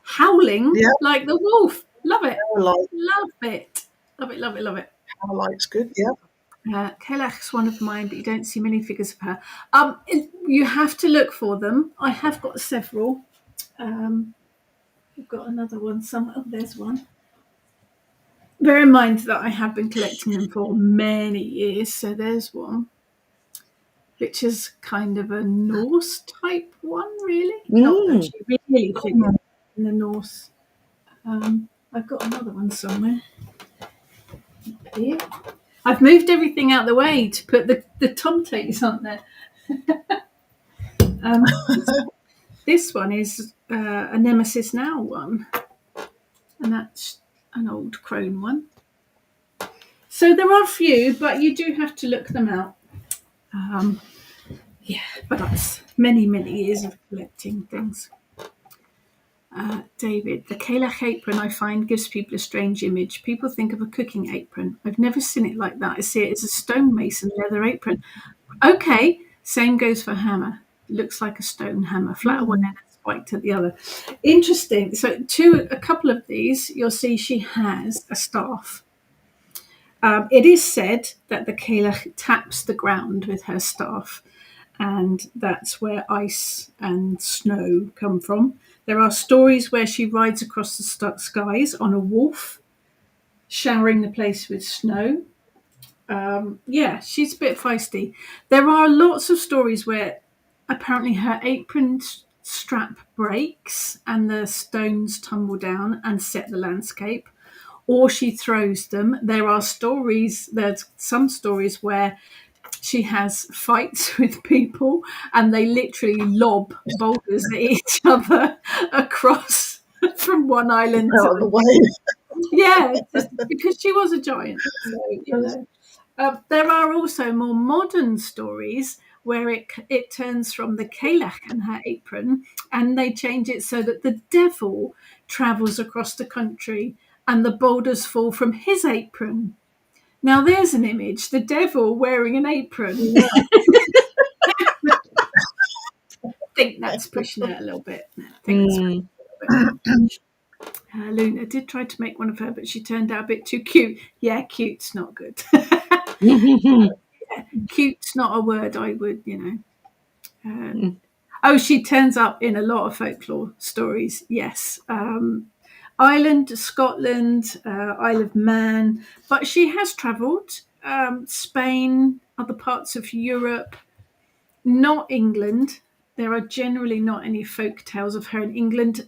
B: Howling
A: Yeah,
B: like the wolf. Love it.
A: Caroline.
B: Love it. Love it, love it, love it.
A: Caroline's good. Yeah.
B: Cailleach's one of mine, but you don't see many figures of her. You have to look for them. I have got several. I've got another one. Oh, there's one. Bear in mind that I have been collecting them for many years. So there's one, which is kind of a Norse type one, really. Not that
C: Mm.
B: she really figures in the Norse. I've got another one somewhere. Yeah. I've moved everything out the way to put the tomatoes on there. This one is a Nemesis Now one, and that's an old crone one. So there are a few, but you do have to look them out. Yeah, but that's many, many years of collecting things. David, the Cailleach apron I find gives people a strange image. People think of a cooking apron. I've never seen it like that. I see it as a stonemason leather apron. Okay, same goes for hammer. Looks like a stone hammer, flat at one end and spiked at the other. Interesting. So a couple of these, you'll see she has a staff. It is said that the Cailleach taps the ground with her staff, and that's where ice and snow come from. There are stories where she rides across the skies on a wolf, showering the place with snow. Yeah, she's a bit feisty. There are lots of stories where apparently her apron strap breaks and the stones tumble down and set the landscape, or she throws them. There's some stories where she has fights with people and they literally lob boulders at each other across from one island to
A: Out of the way.
B: yeah, just because she was a giant. So, there are also more modern stories where it turns from the Cailleach and her apron, and they change it so that the devil travels across the country and the boulders fall from his apron. Now there's an image, the devil wearing an apron. I think that's pushing it a little bit. Luna did try to make one of her, but she turned out a bit too cute. Yeah, cute's not good. Cute's not a word I would, she turns up in a lot of folklore stories, yes. Ireland, Scotland, Isle of Man, but she has travelled. Spain, other parts of Europe, not England. There are generally not any folk tales of her in England.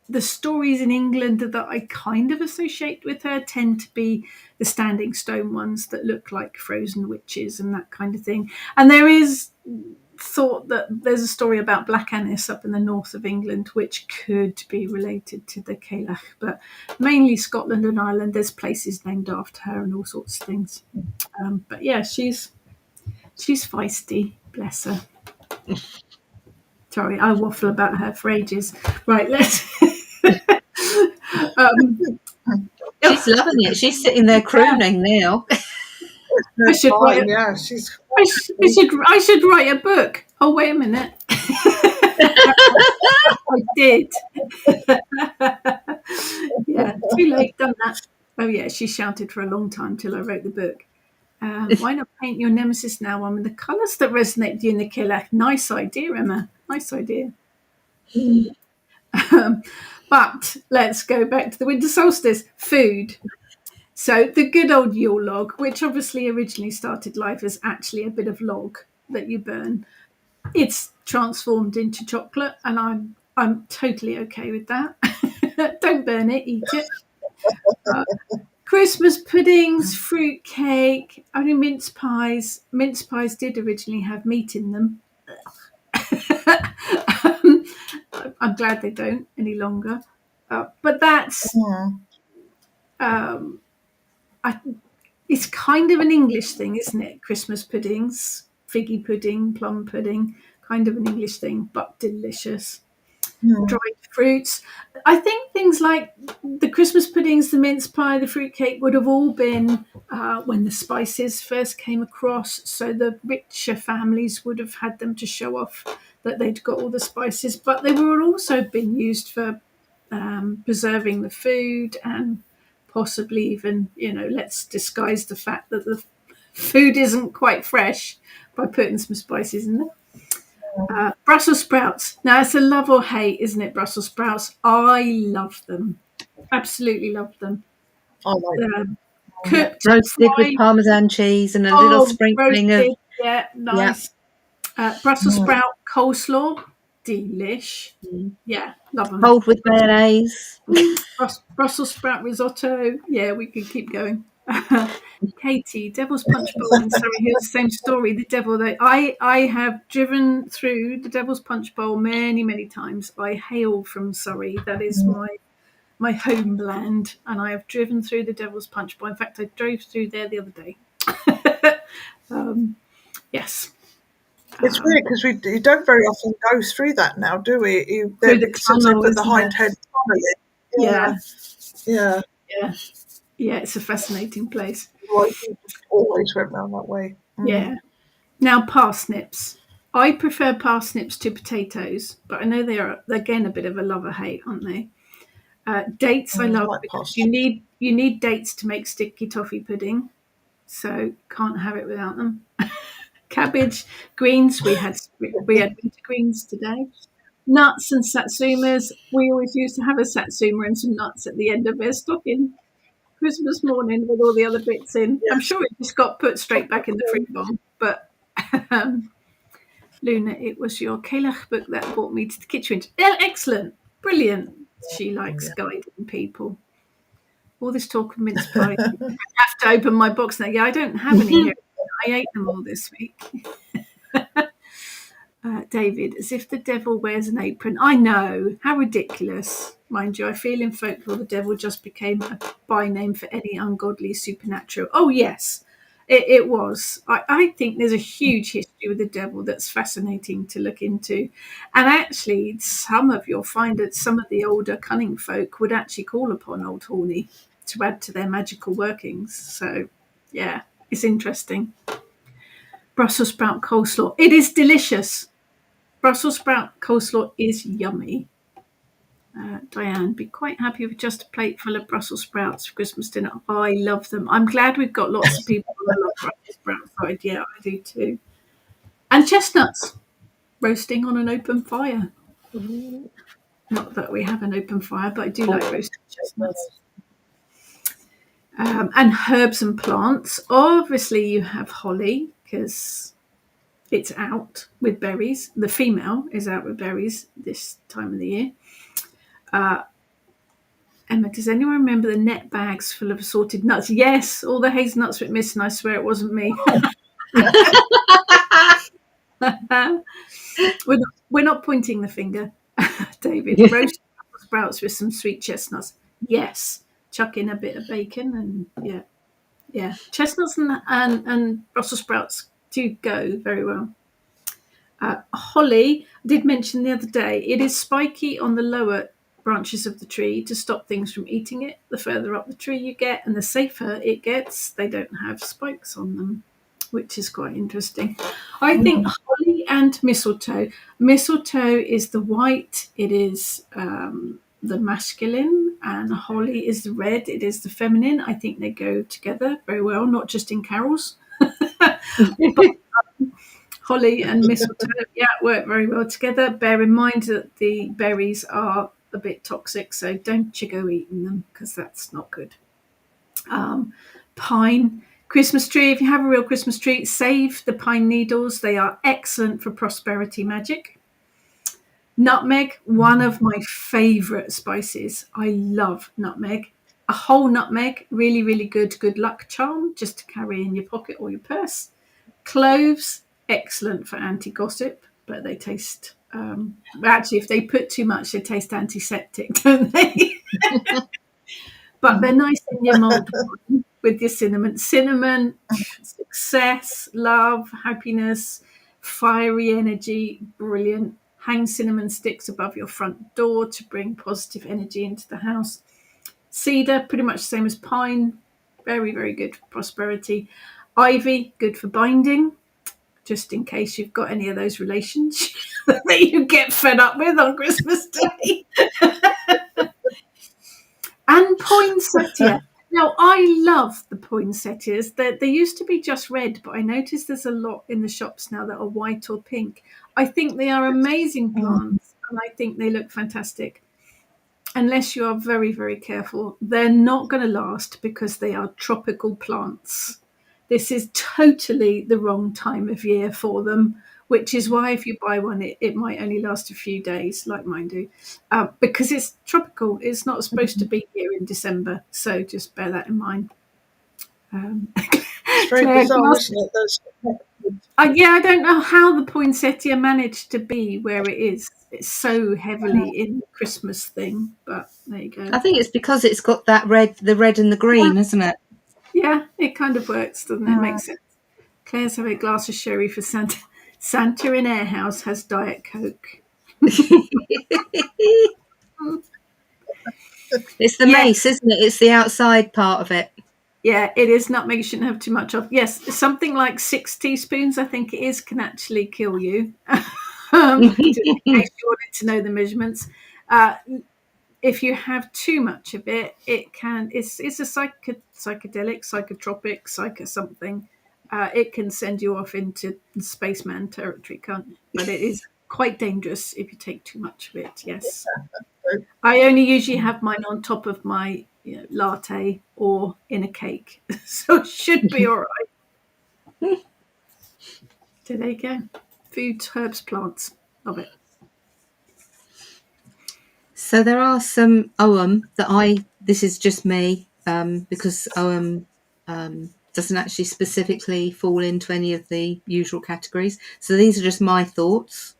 B: The stories in England that I kind of associate with her tend to be the standing stone ones that look like frozen witches and that kind of thing. And there is thought that there's a story about Black Annis up in the north of England, which could be related to the Cailleach, but mainly Scotland and Ireland. There's places named after her and all sorts of things. But yeah, she's feisty, bless her. Sorry, I waffle about her for ages. Right, let's.
C: She's loving it. She's sitting there crooning now.
B: I should write.
A: Yeah, she's.
B: I should write a book. Oh, wait a minute. I did. Yeah, too late. Done that. Oh yeah, she shouted for a long time till I wrote the book. Why not paint your Nemesis Now one with the colours that resonate with you in the Cailleach? Nice idea, Emma. Nice idea. But let's go back to the Winter Solstice. Food. So the good old Yule log, which obviously originally started life as actually a bit of log that you burn, it's transformed into chocolate, and I'm totally okay with that. Don't burn it, eat it. Christmas puddings, fruit cake, only mince pies. Mince pies did originally have meat in them. I'm glad they don't any longer. But that's it's kind of an English thing, isn't it? Christmas puddings, figgy pudding, plum pudding, kind of an English thing, but delicious. Dried fruits. I think things like the Christmas puddings, the mince pie, the fruitcake would have all been when the spices first came across. So the richer families would have had them to show off that they'd got all the spices, but they were also been used for preserving the food and possibly even, let's disguise the fact that the food isn't quite fresh by putting some spices in there. Brussels sprouts. Now, it's a love or hate, isn't it, Brussels sprouts? I love them. Absolutely love them.
A: Oh, like
B: Cooked,
C: roasted
B: fried.
C: with Parmesan cheese and a little sprinkling
B: roasted,
C: of...
B: Yeah, nice. Brussels sprout coleslaw. Delish. Yeah, love them.
C: Cold with mayonnaise.
B: Brussels sprout risotto. Yeah, we could keep going. Katie, Devil's Punch Bowl in Surrey Hills, the same story. The devil. I have driven through the Devil's Punch Bowl many, many times. I hail from Surrey. That is my homeland, and I have driven through the Devil's Punch Bowl. In fact, I drove through there the other day. Yes.
A: It's weird because you don't very often go through that now, do we?
B: Through the
A: Since they
B: tunnel,
A: put the
B: isn't
A: hind
B: it?
A: head tunnel in.
B: Yeah.
A: Yeah.
B: Yeah. Yeah, it's a fascinating place.
A: Well, you just always went round that way.
B: Yeah. Now, parsnips. I prefer parsnips to potatoes, but I know they are, again, a bit of a love-or-hate, aren't they? Dates I love
A: Like
B: because
A: pasta.
B: you need dates to make sticky toffee pudding, so can't have it without them. Cabbage, greens, we had winter greens today. Nuts and satsumas. We always used to have a satsuma and some nuts at the end of their stocking Christmas morning with all the other bits in. I'm sure it just got put straight back in the fruit bomb. But Luna, it was your Cailleach book that brought me to the kitchen. Excellent, brilliant. She likes guiding people. All this talk of mince pie. I have to open my box now. Yeah, I don't have any here. I ate them all this week. David, as if the devil wears an apron. I know, how ridiculous. Mind you, I feel in folklore the devil just became a byname for any ungodly supernatural. Oh, yes, it was. I think there's a huge history with the devil that's fascinating to look into. And actually, you'll find that some of the older cunning folk would actually call upon Old Horny to add to their magical workings. So, yeah, it's interesting. Brussels sprout coleslaw. It is delicious. Brussels sprout coleslaw is yummy. Diane, be quite happy with just a plate full of Brussels sprouts for Christmas dinner. Oh, I love them. I'm glad we've got lots of people that love Brussels sprouts. Yeah, I do too. And chestnuts, roasting on an open fire. Not that we have an open fire, but I do like roasted chestnuts. And herbs and plants. Obviously, you have holly because it's out with berries. The female is out with berries this time of the year. Emma, does anyone remember the net bags full of assorted nuts? Yes, all the hazelnuts were missing. I swear it wasn't me. we're not pointing the finger, David. Roast sprouts with some sweet chestnuts. Yes, chuck in a bit of bacon and yeah. Chestnuts and Brussels sprouts do go very well. Holly, I did mention the other day, it is spiky on the lower branches of the tree to stop things from eating it. The further up the tree you get and the safer it gets, they don't have spikes on them, which is quite interesting. I think holly and mistletoe. Mistletoe is the white, it is the masculine, and holly is the red, it is the feminine. I think they go together very well, not just in carols. But holly and mistletoe, work very well together. Bear in mind that the berries are a bit toxic, so don't you go eating them because that's not good. Pine, Christmas tree. If you have a real Christmas tree, save the pine needles. They are excellent for prosperity magic. Nutmeg, one of my favourite spices. I love nutmeg. A whole nutmeg, really, really good luck charm just to carry in your pocket or your purse. Cloves, excellent for anti-gossip, but they taste actually if they put too much they taste antiseptic, don't they? But they're nice in your mulled wine with your cinnamon, success, love, happiness, fiery energy, brilliant. Hang cinnamon sticks above your front door to bring positive energy into the house. Cedar, pretty much the same as pine, very, very good for prosperity. Ivy, good for binding, just in case you've got any of those relations that you get fed up with on Christmas Day. And poinsettia. Now, I love the poinsettias. They used to be just red, but I noticed there's a lot in the shops now that are white or pink. I think they are amazing plants, and I think they look fantastic. Unless you are very, very careful, they're not going to last because they are tropical plants. This is totally the wrong time of year for them, which is why if you buy one, it might only last a few days, like mine do, because it's tropical. It's not supposed to be here in December, so just bear that in mind.
A: It's very
B: Claire
A: bizarre,
B: Glass.
A: isn't it? Those
B: Yeah, I don't know how the poinsettia managed to be where it is. It's so heavily in the Christmas thing, but there you
C: I
B: go.
C: think it's because it's got that the red and the green, isn't it?
B: Yeah, it kind of works, doesn't it? Makes sense. Claire's having a glass of sherry for Santa. Santa in our house has Diet Coke.
C: It's the
B: Yes,
C: mace, isn't it? It's the outside part of it.
B: yeah, it is nutmeg. You shouldn't have too much of. Yes, something like 6 teaspoons, I think it is, can actually kill you. In case you wanted to know the measurements. Uh, if you have too much of it, it can. It's a psychedelic, psychotropic, psycho something. It can send you off into spaceman territory, can't it? But it is quite dangerous if you take too much of it. Yes, I only usually have mine on top of my latte or in a cake, so it should be all right. So there you go. Foods, herbs, plants. Love it.
C: So there are some that this is just me, because doesn't actually specifically fall into any of the usual categories. So these are just my thoughts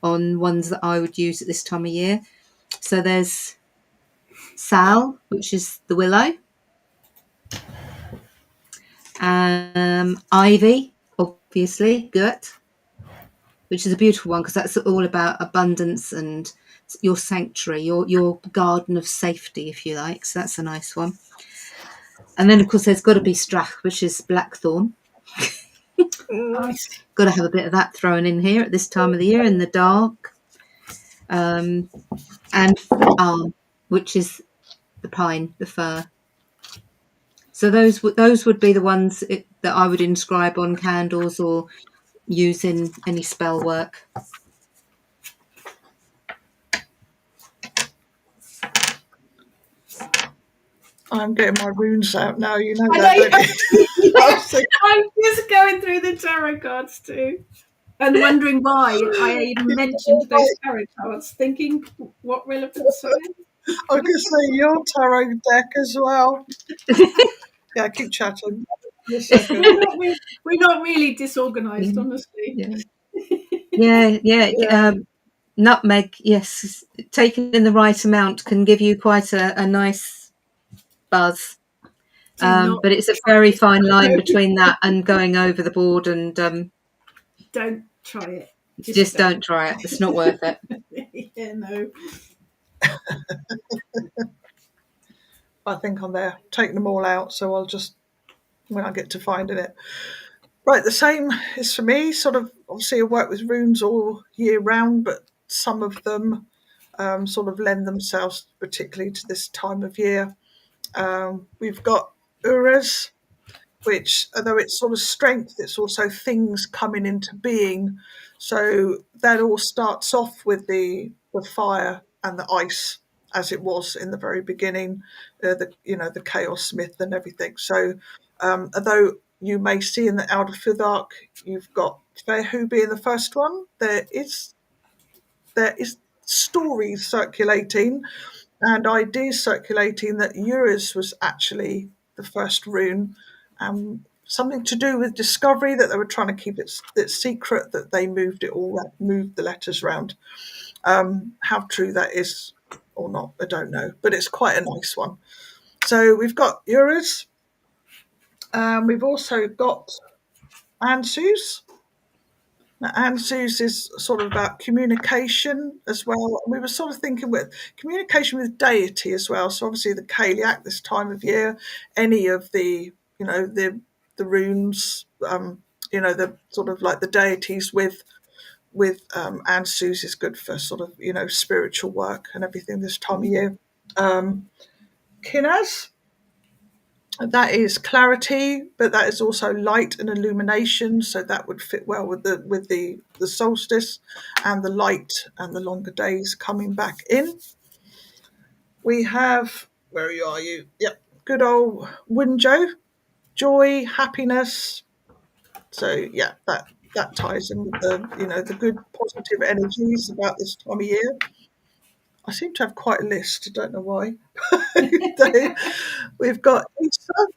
C: on ones that I would use at this time of year. So there's sal, which is the willow, ivy, obviously, gut, which is a beautiful one because that's all about abundance and your sanctuary, your garden of safety, if you like. So that's a nice one. And then, of course, there's got to be strach, which is blackthorn.
B: Nice.
C: Got to have a bit of that thrown in here at this time of the year in the dark. And alm, which is the pine, the fir. So those would be the ones that I would inscribe on candles or use in any spell work.
A: I'm getting my runes out now. You know
B: I
A: that, don't
B: know.
A: you? I
B: Yeah,
A: was thinking,
B: I'm just going through the tarot cards too, and wondering why I even mentioned those tarot cards, thinking what relevance are they?
A: I was going to say your tarot deck as well. Yeah, keep chatting. In a second.
B: We're not really disorganized,
C: Yeah,
B: honestly.
C: yeah, yeah, yeah.
A: Yeah.
C: Nutmeg, yes, taken in the right amount can give you quite a nice buzz.
B: Do not
C: But it's a
B: try
C: very
B: it.
C: fine line
B: No,
C: between that and going over the board, and
B: don't try it. Just
C: just
B: don't.
C: don't try it. It's not worth it.
B: Yeah, no.
A: I think I'm there. Taking them all out, so I'll just when I get to finding it. Right, the same is for me. Sort of, obviously, I work with runes all year round, but some of them sort of lend themselves particularly to this time of year. We've got Uras, which, although it's sort of strength, it's also things coming into being. So that all starts off with the fire and the ice, as it was in the very beginning, the chaos myth and everything. So although you may see in the Outer Futhark, you've got Fehu being the first one. There is stories circulating and ideas circulating that Eurus was actually the first rune, something to do with discovery, that they were trying to keep it secret, that they moved the letters around. How true that is or not, I don't know, but it's quite a nice one. So we've got Eurus, we've also got Ansus. Now, Ansus is sort of about communication as well. We were sort of thinking with communication with deity as well. So obviously the Cailleach this time of year, any of the runes, the sort of like the deities with Ansus is good for sort of spiritual work and everything this time of year. Kinaz, that is clarity, but that is also light and illumination. So that would fit well with the solstice and the light and the longer days coming back in. We have, where are you? Yep, good old Winjo, joy, happiness. So yeah, that ties in with the good positive energies about this time of year. I seem to have quite a list. I don't know why. We've got Easter.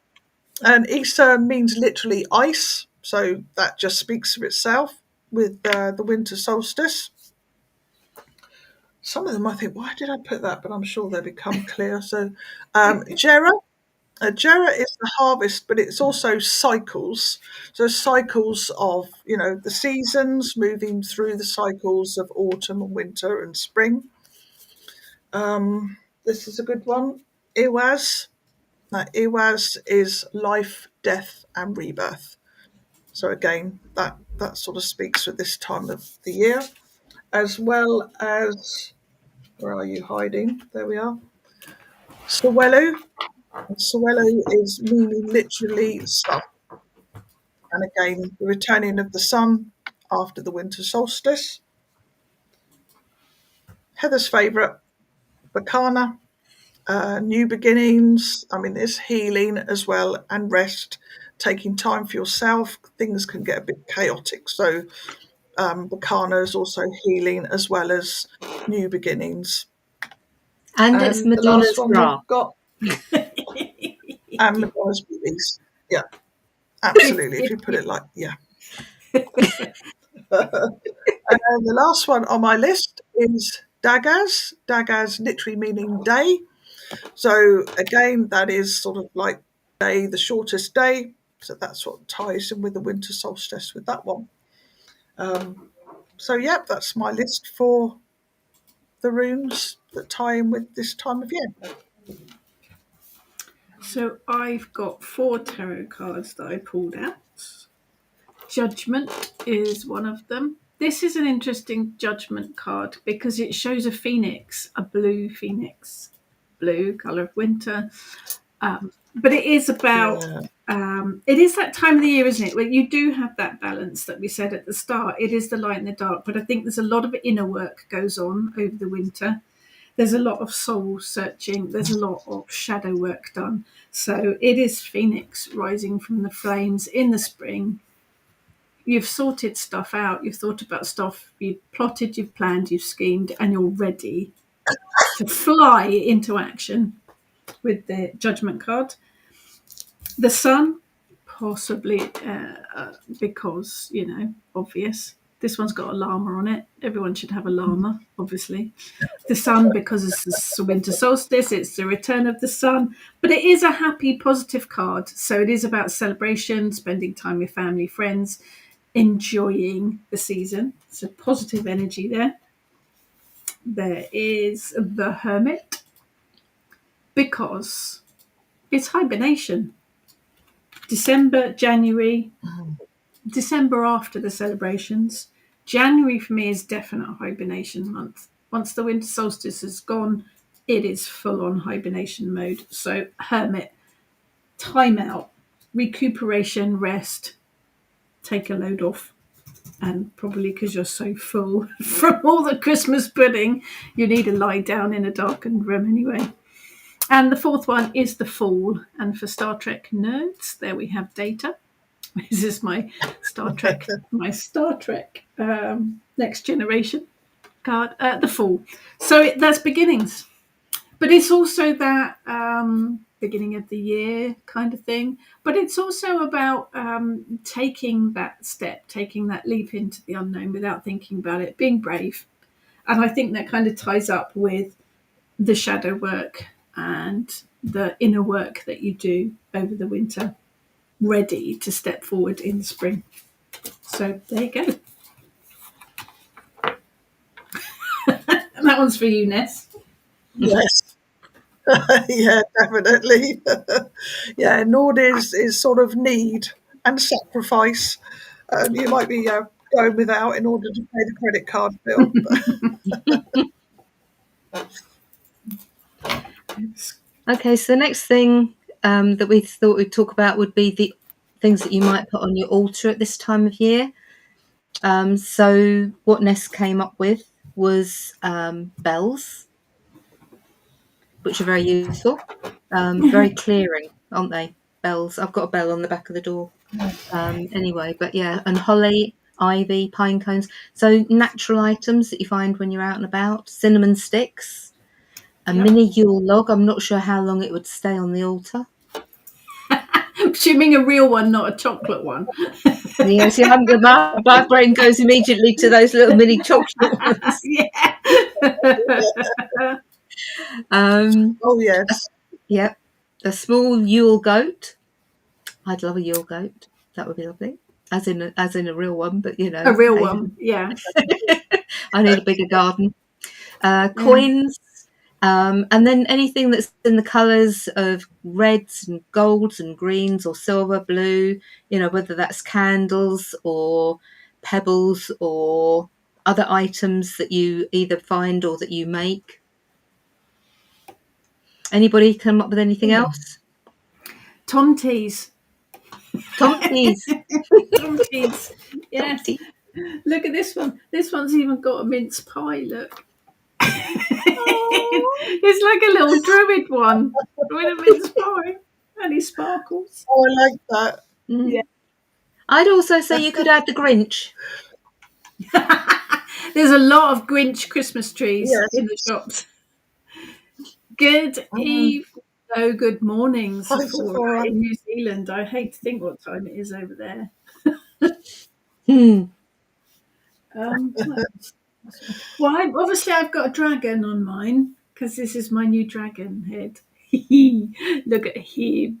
A: And Easter means literally ice, so that just speaks for itself with the winter solstice. Some of them I think, why did I put that? But I'm sure they become clear. So, Jera. Jera is the harvest, but it's also cycles. So cycles of, the seasons, moving through the cycles of autumn and winter and spring. This is a good one. Iwaz. Now, Iwaz is life, death, and rebirth. So again, that sort of speaks for this time of the year, as well as, where are you hiding? There we are. Sawelu. Sawelu is meaning literally sun. And again, the returning of the sun after the winter solstice. Heather's favourite, Bacana, new beginnings. I mean, there's healing as well and rest, taking time for yourself. Things can get a bit chaotic. So, Bacana is also healing as well as new beginnings.
C: And it's
A: And the last
C: Madonna's
A: one
C: bra.
A: we've got, and Madonna's boobies. Yeah, absolutely. If you put it like, yeah. And the last one on my list is Dagaz. Dagaz literally meaning day. So again, that is sort of like day, the shortest day. So that's what ties in with the winter solstice with that one. So yeah, that's my list for the runes that tie in with this time of year.
B: So I've got 4 tarot cards that I pulled out. Judgment is one of them. This is an interesting judgment card because it shows a phoenix, a blue phoenix, blue colour of winter. But it is about,
A: Yeah.
B: it is that time of the year, isn't it? Where you do have that balance that we said at the start. It is the light and the dark, but I think there's a lot of inner work goes on over the winter. There's a lot of soul searching. There's a lot of shadow work done. So it is Phoenix rising from the flames in the spring. You've sorted stuff out. You've thought about stuff. You've plotted, you've planned, you've schemed, and you're ready to fly into action with the judgment card. The sun, possibly because, obvious. This one's got a llama on it. Everyone should have a llama, obviously. The sun, because it's the winter solstice, it's the return of the sun. But it is a happy, positive card. So it is about celebration, spending time with family, friends, enjoying the season. So positive energy there. There is the Hermit, because it's hibernation. December, January, December after the celebrations. January for me is definite hibernation month. Once the winter solstice is gone, it is full on hibernation mode. So, Hermit, time out, recuperation, rest, take a load off. And probably because you're so full from all the Christmas pudding, you need to lie down in a darkened room anyway. And the 4th one is the Fool. And for Star Trek nerds, there we have Data. This is my Star Trek Next Generation card, the Fool. So that's beginnings, but it's also that beginning of the year kind of thing. But it's also about taking that step, taking that leap into the unknown without thinking about it, being brave. And I think that kind of ties up with the shadow work and the inner work that you do over the winter, ready to step forward in the spring. So there you go. And that one's for you, Ness.
A: Yes. Yeah, definitely. Yeah, Nord is sort of need and sacrifice. You might be going without in order to pay the credit card bill.
C: Okay, so the next thing that we thought we'd talk about would be the things that you might put on your altar at this time of year. So what Ness came up with was bells, which are very useful, very clearing, aren't they? Bells. I've got a bell on the back of the door. Anyway, but yeah, and holly, ivy, pine cones. So natural items that you find when you're out and about. Cinnamon sticks, a
B: Yep.
C: mini Yule log. I'm not sure how long it would stay on the altar.
B: assuming a real one, not a chocolate one.
C: Yes, my brain goes immediately to those little mini chocolate ones.
B: Yeah.
A: Oh yes.
C: Yeah, a small Yule goat. I'd love a Yule goat. That would be lovely. As in a real one, but
B: A real
C: hey,
B: one, yeah.
C: I need a bigger garden.
B: Yeah.
C: Coins, and then anything that's in the colours of reds and golds and greens or silver, blue, whether that's candles or pebbles or other items that you either find or that you make. Anybody come up with anything else?
B: Tomties.
C: Tomties.
B: Tomties. Yes.
C: Tomties.
B: Look at this one. This one's even got a mince pie, look.
A: Oh,
B: It's like a little druid one with a mince pie. And he sparkles.
A: I like that.
B: Yeah.
C: I'd also say you could add the Grinch.
B: There's a lot of Grinch Christmas trees
A: Yes.
B: in the shops. Good eve. Oh, good morning,
A: Hi,
B: Sephora
A: Sephora.
B: in New Zealand. I hate to think what time it is over there. What else? Well, I've got a dragon on mine because this is my new dragon head. Look at him.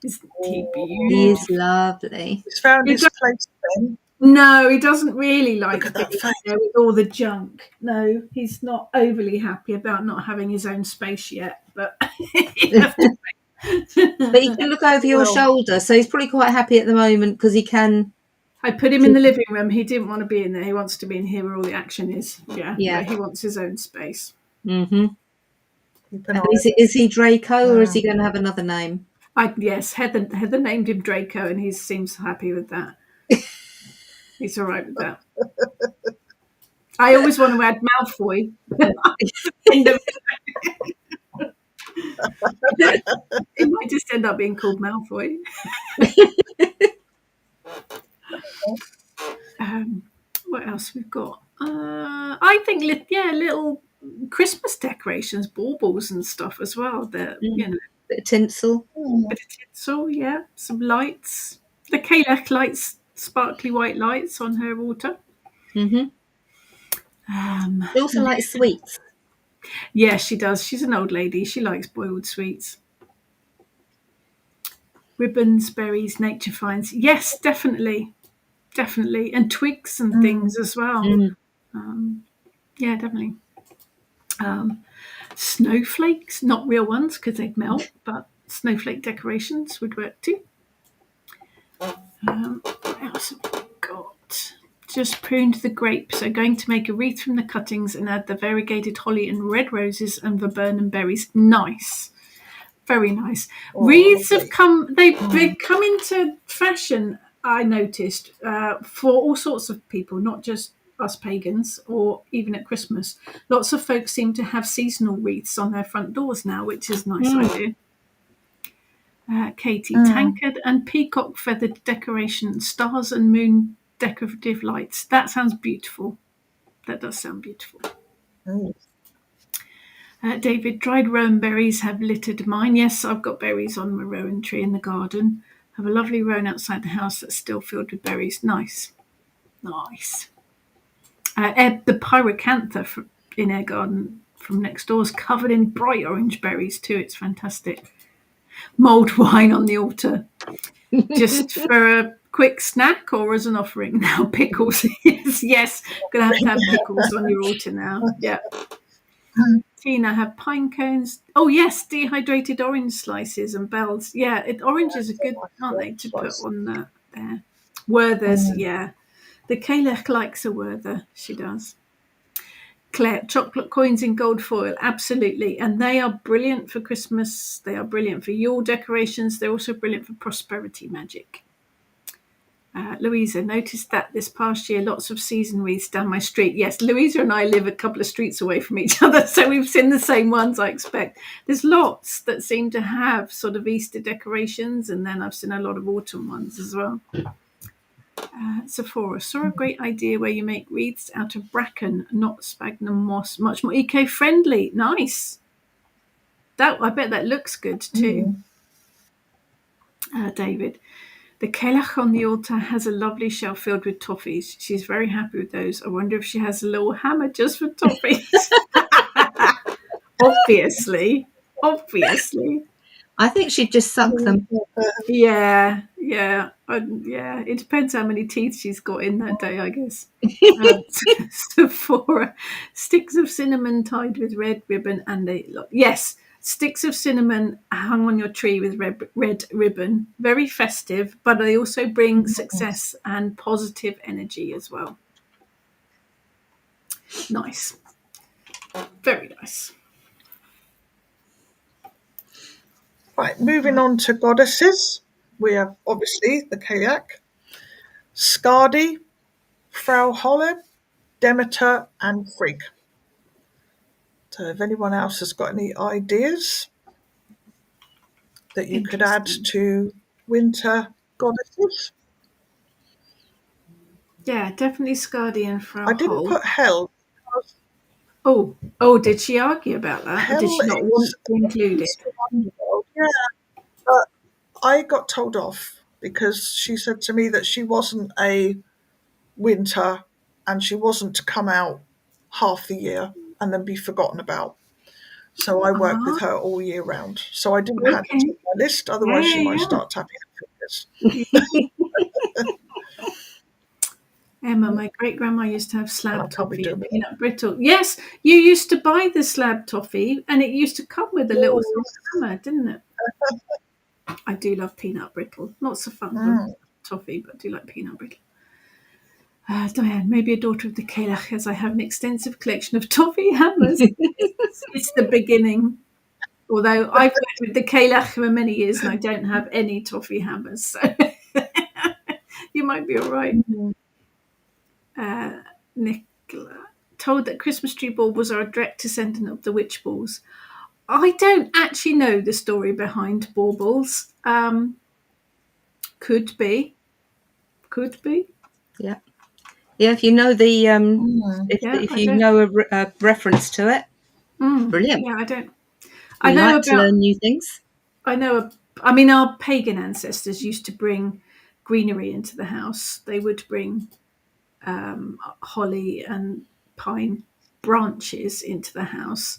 B: Isn't he
C: He is
B: beautiful?
C: lovely.
A: He's found
B: He
A: his place then.
B: No, he doesn't really like
A: Look at that
B: being
A: face.
B: there with all the junk. No, he's not overly happy about not having his own space yet. But
C: But he can look over your
A: Well.
C: shoulder, so he's probably quite happy at the moment because he can.
B: I put him in the living room. He didn't want to be in there. He wants to be in here where all the action is. Yeah.
C: Yeah.
B: He wants his own space.
C: Mm-hmm.
A: Keep an eye
C: Is he Draco or is he going to have another name?
B: Yes, Heather named him Draco, and he seems happy with that. He's all right with that. I always want to add Malfoy. It might just end up being called Malfoy. What else we've got? I think, little Christmas decorations, baubles and stuff as well. That
C: Bit of tinsel.
B: bit of tinsel, yeah, some lights. The Cailleach lights, sparkly white lights on her water.
C: Mm-hmm. She also likes sweets.
B: Yeah, she does. She's an old lady. She likes boiled sweets. Ribbons, berries, nature finds. Yes, definitely. And twigs and things as well. Yeah, definitely. Snowflakes, not real ones because they'd melt, but snowflake decorations would work too. What else have we got? Just pruned the grapes. So going to make a wreath from the cuttings and add the variegated holly and red roses and viburnum berries. Nice. Very nice. Wreaths have come into fashion, I noticed, for all sorts of people, not just us pagans or even at Christmas. Lots of folks seem to have seasonal wreaths on their front doors now, which is a nice idea. Katie, tankard and peacock feathered decoration, stars and moon decorative lights. That sounds beautiful. That does sound beautiful. David, dried rowan berries have littered mine. Yes, I've got berries on my rowan tree in the garden. Have a lovely rowan outside the house that's still filled with berries. Nice. The pyracantha in our garden from next door is covered in bright orange berries too. It's fantastic. Mulled wine on the altar. Just for a quick snack or as an offering now? Pickles. yes. Going to have pickles on your altar now. Yeah. Tina, have pine cones. Oh, yes, dehydrated orange slices and bells. Yeah, oranges are good, aren't they, to put on there. Werthers, yeah. The Cailleach likes a Werther. She does. Claire, chocolate coins in gold foil. Absolutely. And they are brilliant for Christmas. They are brilliant for Yule decorations. They're also brilliant for prosperity magic. Louisa, noticed that this past year, lots of season wreaths down my street. Yes, Louisa and I live a couple of streets away from each other, so we've seen the same ones, I expect. There's lots that seem to have sort of Easter decorations, and then I've seen a lot of autumn ones as well. Sephora, saw a great idea where you make wreaths out of bracken, not sphagnum moss, much more eco-friendly. Nice. I bet that looks good too. David. The Cailleach on the altar has a lovely shelf filled with toffees. She's very happy with those. I wonder if she has a little hammer just for toffees. Obviously.
C: I think she'd just suck them.
B: Yeah. It depends how many teeth she's got in that day, I guess. Sephora, sticks of cinnamon tied with red ribbon and yes, sticks of cinnamon hung on your tree with red ribbon. Very festive, but they also bring success and positive energy as well. Nice. Very nice.
A: Right, moving on to goddesses. We have obviously the Cailleach, Skadi, Frau Holle, Demeter, and Frigg. So if anyone else has got any ideas that you could add to winter goddesses.
B: Yeah, definitely Skadi and Frau
A: I didn't
B: Holle.
A: put Hel.
B: Oh, did she argue about that?
A: Hel
B: Or did she not want to include it?
A: Yeah, but I got told off because she said to me that she wasn't a winter and she wasn't to come out half the year and then be forgotten about. So I work with her all year round. So I didn't have it on my list, otherwise she might start tapping her fingers.
B: Emma, my great grandma used to have slab toffee and
A: it.
B: peanut brittle. Yes, you used to buy the slab toffee and it used to come with a little hammer, didn't it? I do love peanut brittle. Not so fun with toffee, but I do like peanut brittle. Diane, maybe a daughter of the Cailleach, as I have an extensive collection of toffee hammers. It's the beginning. Although I've worked with the Cailleach for many years and I don't have any toffee hammers, so you might be all right. Nicola, told that Christmas tree baubles are a direct descendant of the witch balls. I don't actually know the story behind baubles. Could be.
C: Yeah. If you know the if you know a reference to it, brilliant.
B: Yeah, I don't.
C: We like to learn new things.
B: I know. I mean, our pagan ancestors used to bring greenery into the house. They would bring holly and pine branches into the house.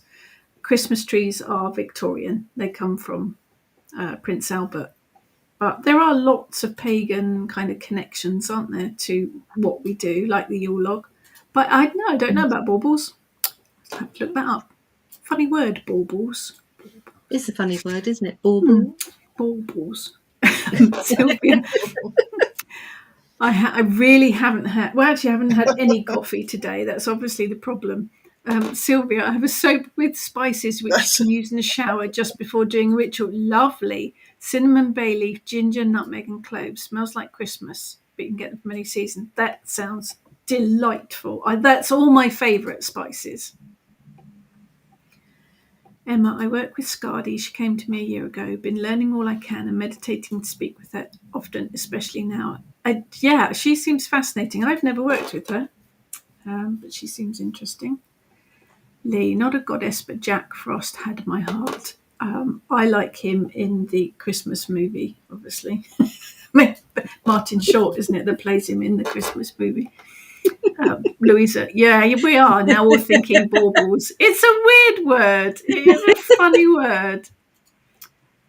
B: Christmas trees are Victorian. They come from Prince Albert. But there are lots of pagan kind of connections, aren't there, to what we do, like the Yule log. But I don't know about baubles. I'll have to look that up. Funny word, baubles.
C: It's a funny word, isn't it? Baubles.
B: Baubles. Sylvia. I really haven't had. Well, actually, I haven't had any coffee today. That's obviously the problem. Sylvia, I have a soap with spices which you can use in the shower just before doing a ritual. Lovely. Cinnamon, bay leaf, ginger, nutmeg, and cloves. Smells like Christmas, but you can get them from any season. That sounds delightful. That's all my favourite spices. Emma, I work with Skadi. She came to me a year ago. Been learning all I can and meditating to speak with her often, especially now. She seems fascinating. I've never worked with her, but she seems interesting. Lee, not a goddess, but Jack Frost had my heart. I like him in the Christmas movie, obviously. Martin Short, isn't it, that plays him in the Christmas movie? Louisa, we are now all thinking baubles. It's a weird word. It's a funny word.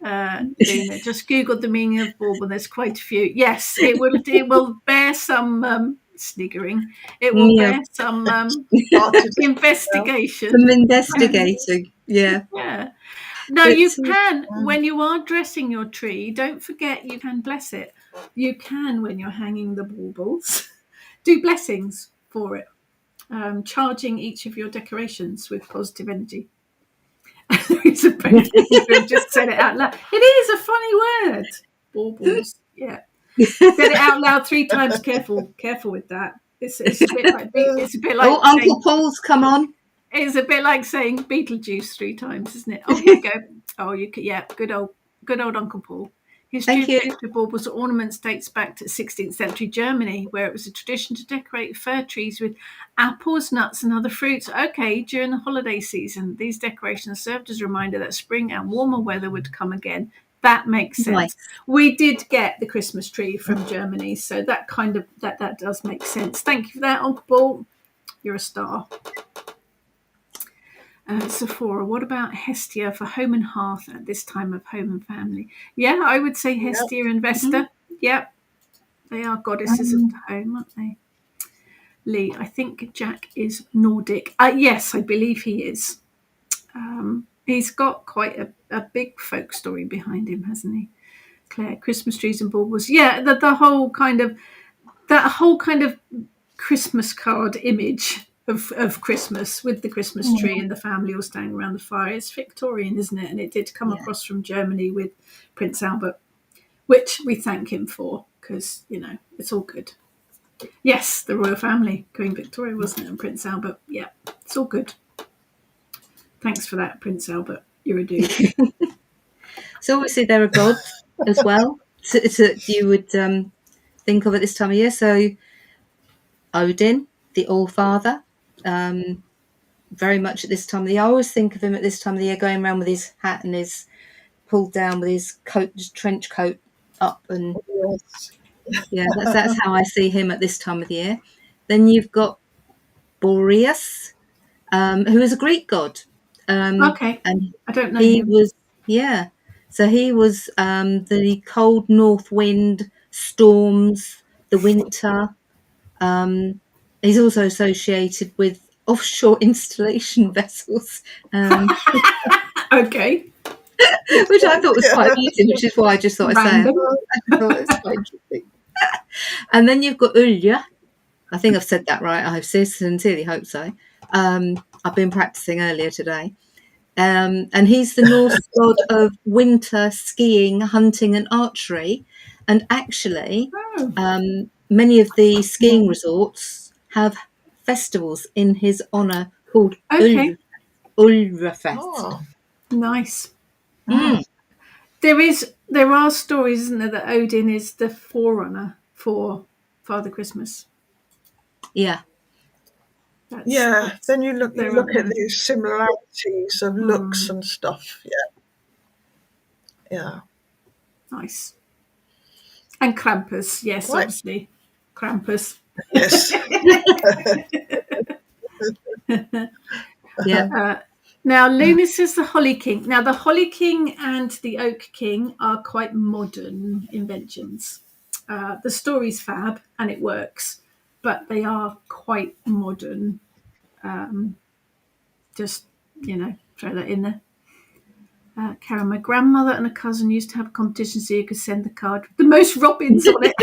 B: Luna, just googled the meaning of bauble. There's quite a few. Yes, it will bear some sniggering. It will bear some investigation.
C: Some investigating, yeah.
B: Yeah. No, you can, when you are dressing your tree, don't forget you can bless it. You can, when you're hanging the baubles, do blessings for it, charging each of your decorations with positive energy. It's a just said it out loud. It is a funny word. Baubles. Yeah. Said it out loud 3 times. Careful with that. It's a bit like
C: Uncle Paul's come on.
B: It's a bit like saying Beetlejuice 3 times, isn't it? Oh, here you go. Oh, you could, yeah. Good old Uncle Paul. His tribute to baubles ornaments dates back to 16th century Germany, where it was a tradition to decorate fir trees with apples, nuts, and other fruits. Okay, during the holiday season, these decorations served as a reminder that spring and warmer weather would come again. That makes sense.
C: Nice.
B: We did get the Christmas tree from Germany, so that kind of that does make sense. Thank you for that, Uncle Paul. You're a star. Sephora, what about Hestia for home and hearth at this time of home and family? Yeah, I would say Hestia and Vesta. Yep, they are goddesses of the home, aren't they? Lee, I think Jack is Nordic. Yes, I believe he is. He's got quite a big folk story behind him, hasn't he? Claire, Christmas trees and baubles. Yeah, the whole kind of Christmas card image of Christmas with the Christmas tree and the family all standing around the fire. It's Victorian, isn't it? And it did come across from Germany with Prince Albert, which we thank him for because, it's all good. Yes, the royal family, Queen Victoria, wasn't it? And Prince Albert. Yeah, it's all good. Thanks for that, Prince Albert. You're a dude.
C: So obviously there are gods as well that you would think of at this time of year. So Odin, the All-Father, very much at this time of the year. I always think of him at this time of the year going around with his hat and his pulled down with his coat, his trench coat up, and that's how I see him at this time of the year. Then you've got Boreas, who is a Greek god.
B: Okay,
C: and
B: I don't know
C: he
B: him.
C: was so he was the cold north wind, storms, the winter. He's also associated with offshore installation vessels,
B: Okay.
C: which I thought was quite amusing, which is why I just thought I'd say it. I thought it was quite interesting. And then you've got Ulja. I think I've said that right. I sincerely hope so. I've been practicing earlier today. And he's the Norse god of winter, skiing, hunting, and archery. And actually, many of the skiing resorts have festivals in his honour called Ulrafest.
A: Oh.
B: Nice. There are stories, isn't there, that Odin is the forerunner for Father Christmas.
C: Yeah.
A: Then you look at these similarities of looks and stuff. Yeah.
B: Nice. And Krampus, yes,
A: Right.
B: obviously. Krampus.
A: Yes.
C: Yeah.
B: Now, Luna says the Holly King. Now, the Holly King and the Oak King are quite modern inventions. The story's fab and it works, but they are quite modern. Just, throw that in there. Karen, my grandmother and a cousin used to have a competition so you could send the card with the most robins on it.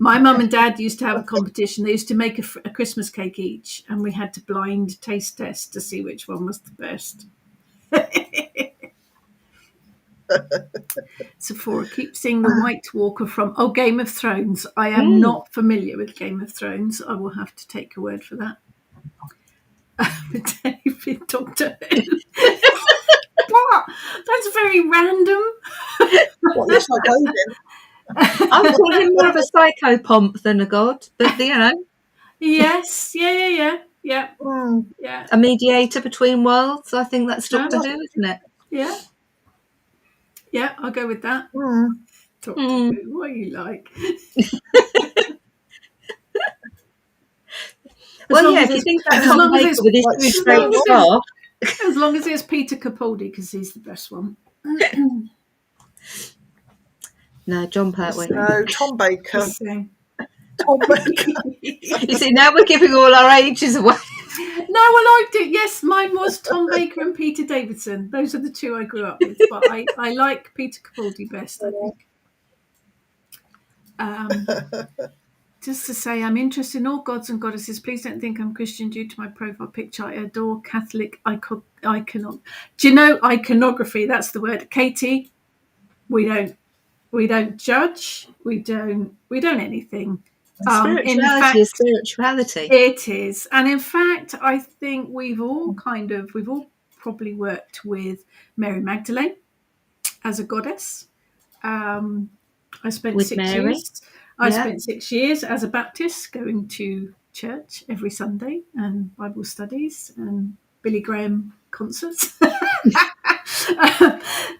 B: My mum and dad used to have a competition. They used to make a Christmas cake each, and we had to blind taste test to see which one was the best. Sephora, keep seeing the White Walker from Game of Thrones. I am not familiar with Game of Thrones. I will have to take your word for that. David, Dr. What? That's very random.
A: What looks like Odin?
C: I would call him more of a psychopomp than a god, but
B: Yes, yeah. Yeah.
C: A mediator between worlds. I think that's Doctor Who, isn't it?
B: Yeah. Yeah, I'll go with that. Doctor Who, what are you like?
C: If you think about Tom Baker with his two straight staff.
B: As long as it's Peter Capaldi, because he's the best one.
C: No, John Pertwee.
A: No, Tom Baker.
B: Tom
A: Baker.
C: You see, now we're giving all our ages away.
B: No, I liked it. Yes, mine was Tom Baker and Peter Davidson. Those are the two I grew up with. But I like Peter Capaldi best, I think. Just to say, I'm interested in all gods and goddesses. Please don't think I'm Christian due to my profile picture. I adore Catholic iconography. Do you know iconography? That's the word. Katie, we don't judge. We don't anything.
C: Spirituality is spirituality.
B: It is. And in fact, I think we've all probably worked with Mary Magdalene as a goddess. I spent 6 years. I spent 6 years as a Baptist going to church every Sunday and Bible studies and Billy Graham concerts.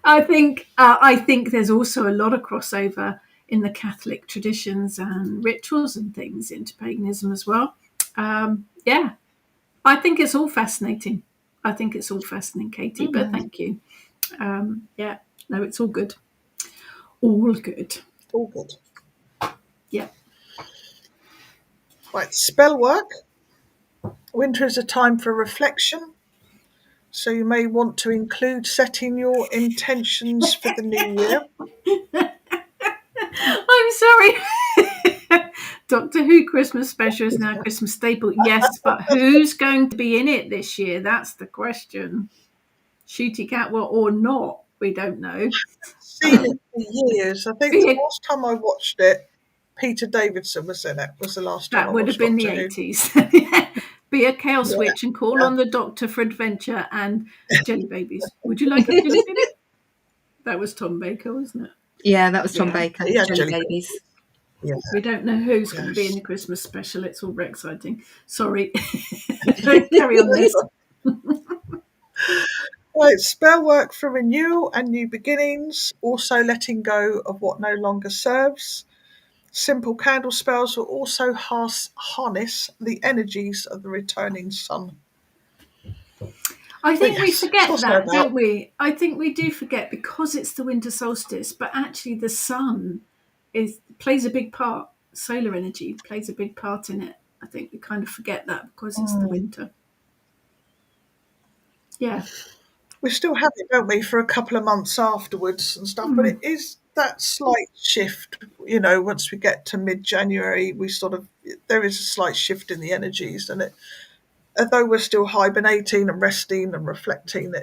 B: I think there's also a lot of crossover in the Catholic traditions and rituals and things into paganism as well. Yeah, I think it's all fascinating. Katie. But thank you. Yeah, no, it's all good. All good.
A: All good.
B: Yeah.
A: Right, spell work. Winter is a time for reflection, so you may want to include setting your intentions for the new year.
B: I'm sorry. Doctor Who Christmas special is now Christmas staple. Yes, but who's going to be in it this year? That's the question. Shooty Catwell or not? We don't know.
A: Seen it for years. I think the
B: Be
A: last time I watched it, Peter Davidson was in it. Was the last time
B: That
A: I
B: would have
A: watched
B: been the
A: Doctor Who.
B: 80s. Be a chaos
A: Yeah,
B: witch and call
A: yeah.
B: on the doctor for adventure and jelly babies. Would you like a jelly baby? That was Tom Baker, wasn't it?
C: Yeah, that was Tom
B: Yeah.
C: Baker.
A: Yeah,
C: Jelly
A: jelly
C: babies.
A: Yeah,
B: We don't know who's going to be in
A: yes.
B: the Christmas special. It's all very exciting. Sorry. Carry on, Ness.
A: Right, spell work for renewal and new beginnings, also letting go of what no longer serves. Simple candle spells will also harness the energies of the returning sun.
B: I
A: But
B: think we
A: yes, that's
B: forget
A: what's no
B: that,
A: about.
B: don't we? I think we do forget because it's the winter solstice, but actually the sun plays a big part. Solar energy plays a big part in it. I think we kind of forget that because it's the winter. Yeah.
A: We still have it, don't we, for a couple of months afterwards and stuff. But it is that slight shift, once we get to mid-January, there is a slight shift in the energies, and although we're still hibernating and resting and reflecting,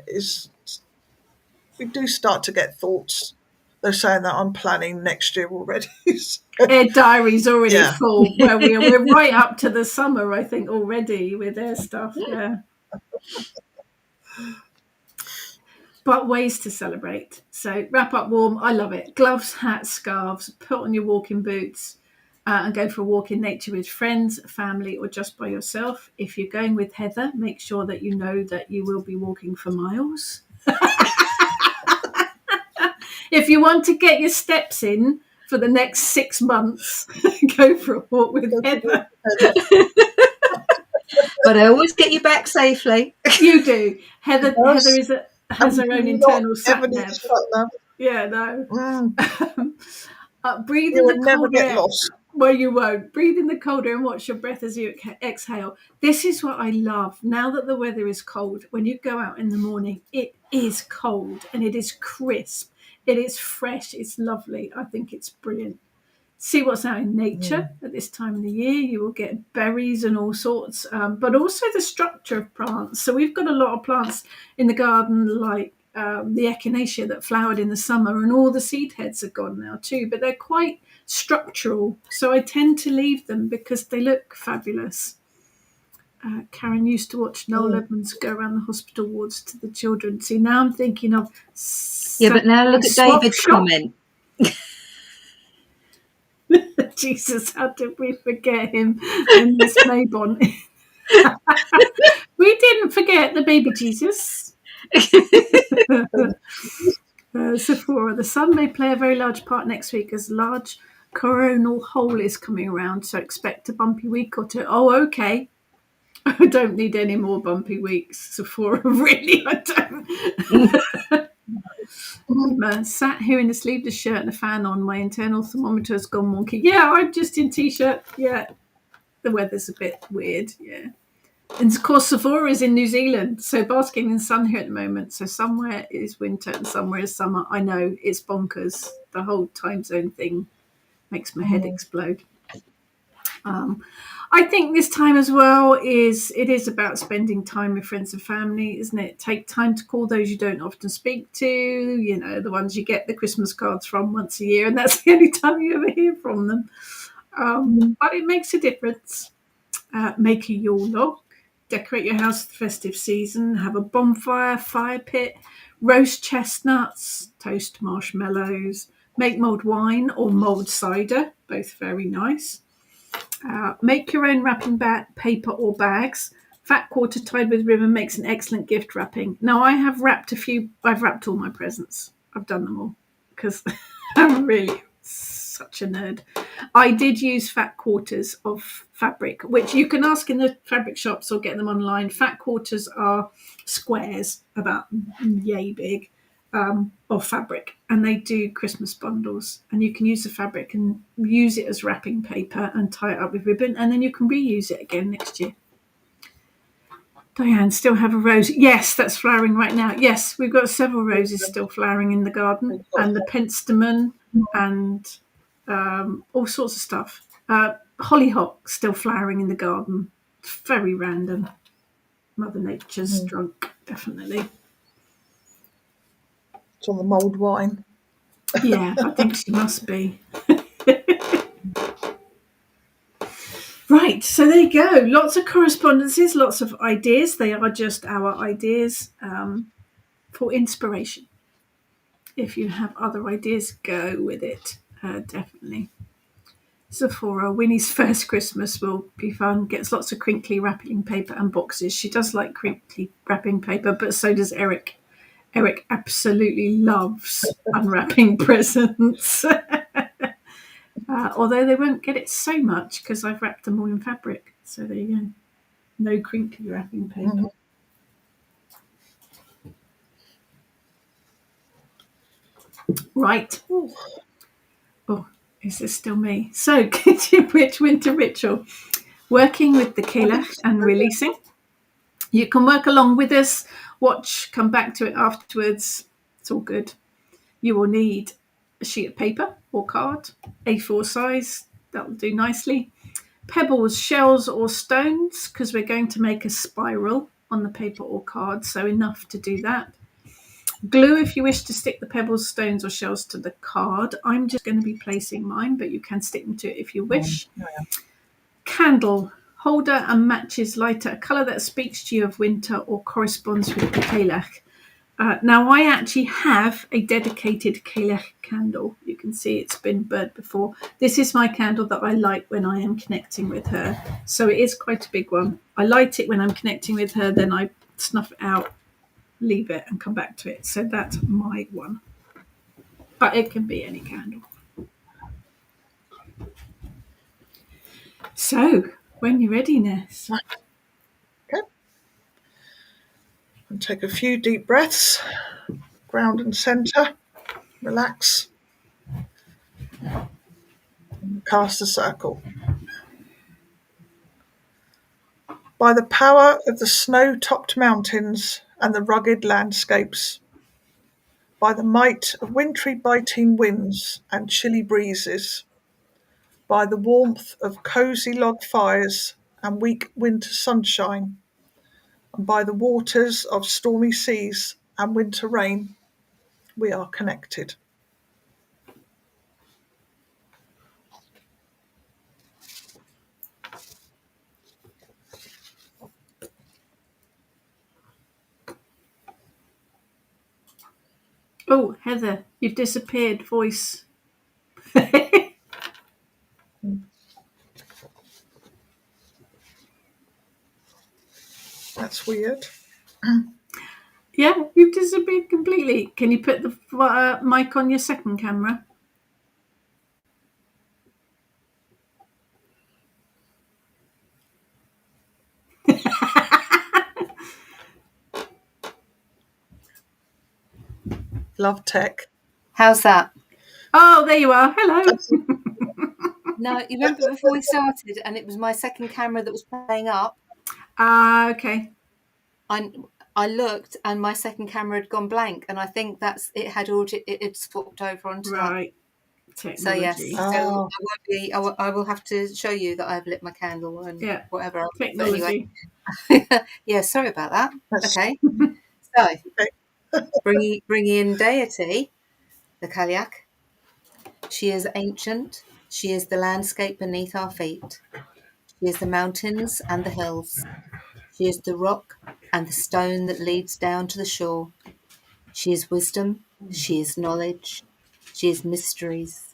A: we do start to get thoughts. They're saying that I'm planning next year already. So,
B: Their diary's already
A: yeah.
B: full. Where we're right up to the summer, I think, already with their stuff. Yeah. But ways to celebrate. So wrap up warm. I love it. Gloves, hats, scarves. Put on your walking boots and go for a walk in nature with friends, family, or just by yourself. If you're going with Heather, make sure that you know that you will be walking for miles. If you want to get your steps in for the next 6 months, go for a walk with Heather.
C: But I always get you back safely.
B: You do. Heather has
A: And
B: her own
A: not
B: internal
A: ever
B: sat
A: need
B: nav.
A: to shut them.
B: Yeah, no. Breathe
A: You
B: in
A: will
B: the
A: never
B: cold
A: get
B: air.
A: lost.
B: Well, you won't. Breathe in the cold air and watch your breath as you exhale. This is what I love. Now that the weather is cold, when you go out in the morning, it is cold and it is crisp. It is fresh. It's lovely. I think it's brilliant. See what's out in nature at this time of the year. You will get berries and all sorts, but also the structure of plants. So we've got a lot of plants in the garden, like the echinacea that flowered in the summer, and all the seed heads are gone now too. But they're quite structural, so I tend to leave them because they look fabulous. Karen used to watch Noel Edmonds go around the hospital wards to the children. See, now I'm thinking of
C: Yeah, but now look at
B: swap
C: David's
B: shop.
C: comment.
B: Jesus, how did we forget him and Miss Maybon? We didn't forget the baby Jesus. Sephora, the sun may play a very large part next week as a large coronal hole is coming around, so expect a bumpy week or two. Oh, okay. I don't need any more bumpy weeks, Sephora. Really, I don't. I'm sat here in a sleeveless shirt and a fan on. My internal thermometer has gone wonky. Yeah, I'm just in t-shirt. Yeah, the weather's a bit weird. Yeah, and of course Sephora is in New Zealand, so basking in sun here at the moment. So somewhere is winter and somewhere is summer. I know, it's bonkers. The whole time zone thing makes my head explode. I think this time as well is about spending time with friends and family, isn't it? Take time to call those you don't often speak to, the ones you get the Christmas cards from once a year, and that's the only time you ever hear from them. But it makes a difference. Make a Yule log, decorate your house for the festive season, have a bonfire, fire pit, roast chestnuts, toast marshmallows, make mulled wine or mulled cider, both very nice. Make your own wrapping paper or bags Fat quarter tied with ribbon makes an excellent gift wrapping. Now I've wrapped all my presents. I've done them all because I'm really such a nerd. I did use fat quarters of fabric, which you can ask in the fabric shops or get them online. Fat quarters are squares about yay big of fabric, and they do Christmas bundles, and you can use the fabric and use it as wrapping paper and tie it up with ribbon, and then you can reuse it again next year. Diane, still have a rose. Yes, that's flowering right now. Yes, we've got several roses still flowering in the garden, and the penstemon and all sorts of stuff. Hollyhock still flowering in the garden. It's very random. Mother Nature's drunk, definitely.
A: It's on the mulled wine.
B: Yeah, I think she must be. Right, so there you go. Lots of correspondences, lots of ideas. They are just our ideas for inspiration. If you have other ideas, go with it. Definitely. Sephora, Winnie's first Christmas will be fun. Gets lots of crinkly wrapping paper and boxes. She does like crinkly wrapping paper, but so does Eric. Eric absolutely loves unwrapping presents. Although they won't get it so much because I've wrapped them all in fabric. So there you go. No crinkly wrapping paper. Right. Oh, is this still me? So, Kitchen Witch Winter Ritual. Working with the Cailleach and releasing. You can work along with us, watch, come back to it afterwards. It's all good. You will need a sheet of paper or card, A4 size. That'll do nicely. Pebbles, shells or stones, because we're going to make a spiral on the paper or card, so enough to do that. Glue if you wish to stick the pebbles, stones or shells to the card. I'm just going to be placing mine, but you can stick them to it if you wish. Candle, holder and matches lighter, a colour that speaks to you of winter or corresponds with the Cailleach. Now, I actually have a dedicated Cailleach candle. You can see it's been burnt before. This is my candle that I light when I am connecting with her. So it is quite a big one. I light it when I'm connecting with her, then I snuff it out, leave it and come back to it. So that's my one. But it can be any candle. So, when you're ready, Ness.
A: Okay. And take a few deep breaths. Ground and centre. Relax. And cast a circle. By the power of the snow-topped mountains and the rugged landscapes, by the might of wintry biting winds and chilly breezes, by the warmth of cosy log fires and weak winter sunshine, and by the waters of stormy seas and winter rain, we are connected.
B: Oh, Heather, you've disappeared, voice.
A: That's weird.
B: Yeah, you've disappeared completely. Can you put the mic on your second camera?
A: Love tech.
C: How's that?
B: Oh, there you are. Hello.
C: No, you remember before we started, and it was my second camera that was playing up.
B: Okay.
C: I looked, and my second camera had gone blank, and I think it had swapped over onto that.
B: Right. Technology.
C: So yes, so I will have to show you that I've lit my candle and whatever else.
B: Technology.
C: Anyway, yeah, sorry about that. Okay, so bring in deity, the Cailleach. She is ancient. She is the landscape beneath our feet. She is the mountains and the hills. She is the rock and the stone that leads down to the shore. She is wisdom. She is knowledge. She is mysteries.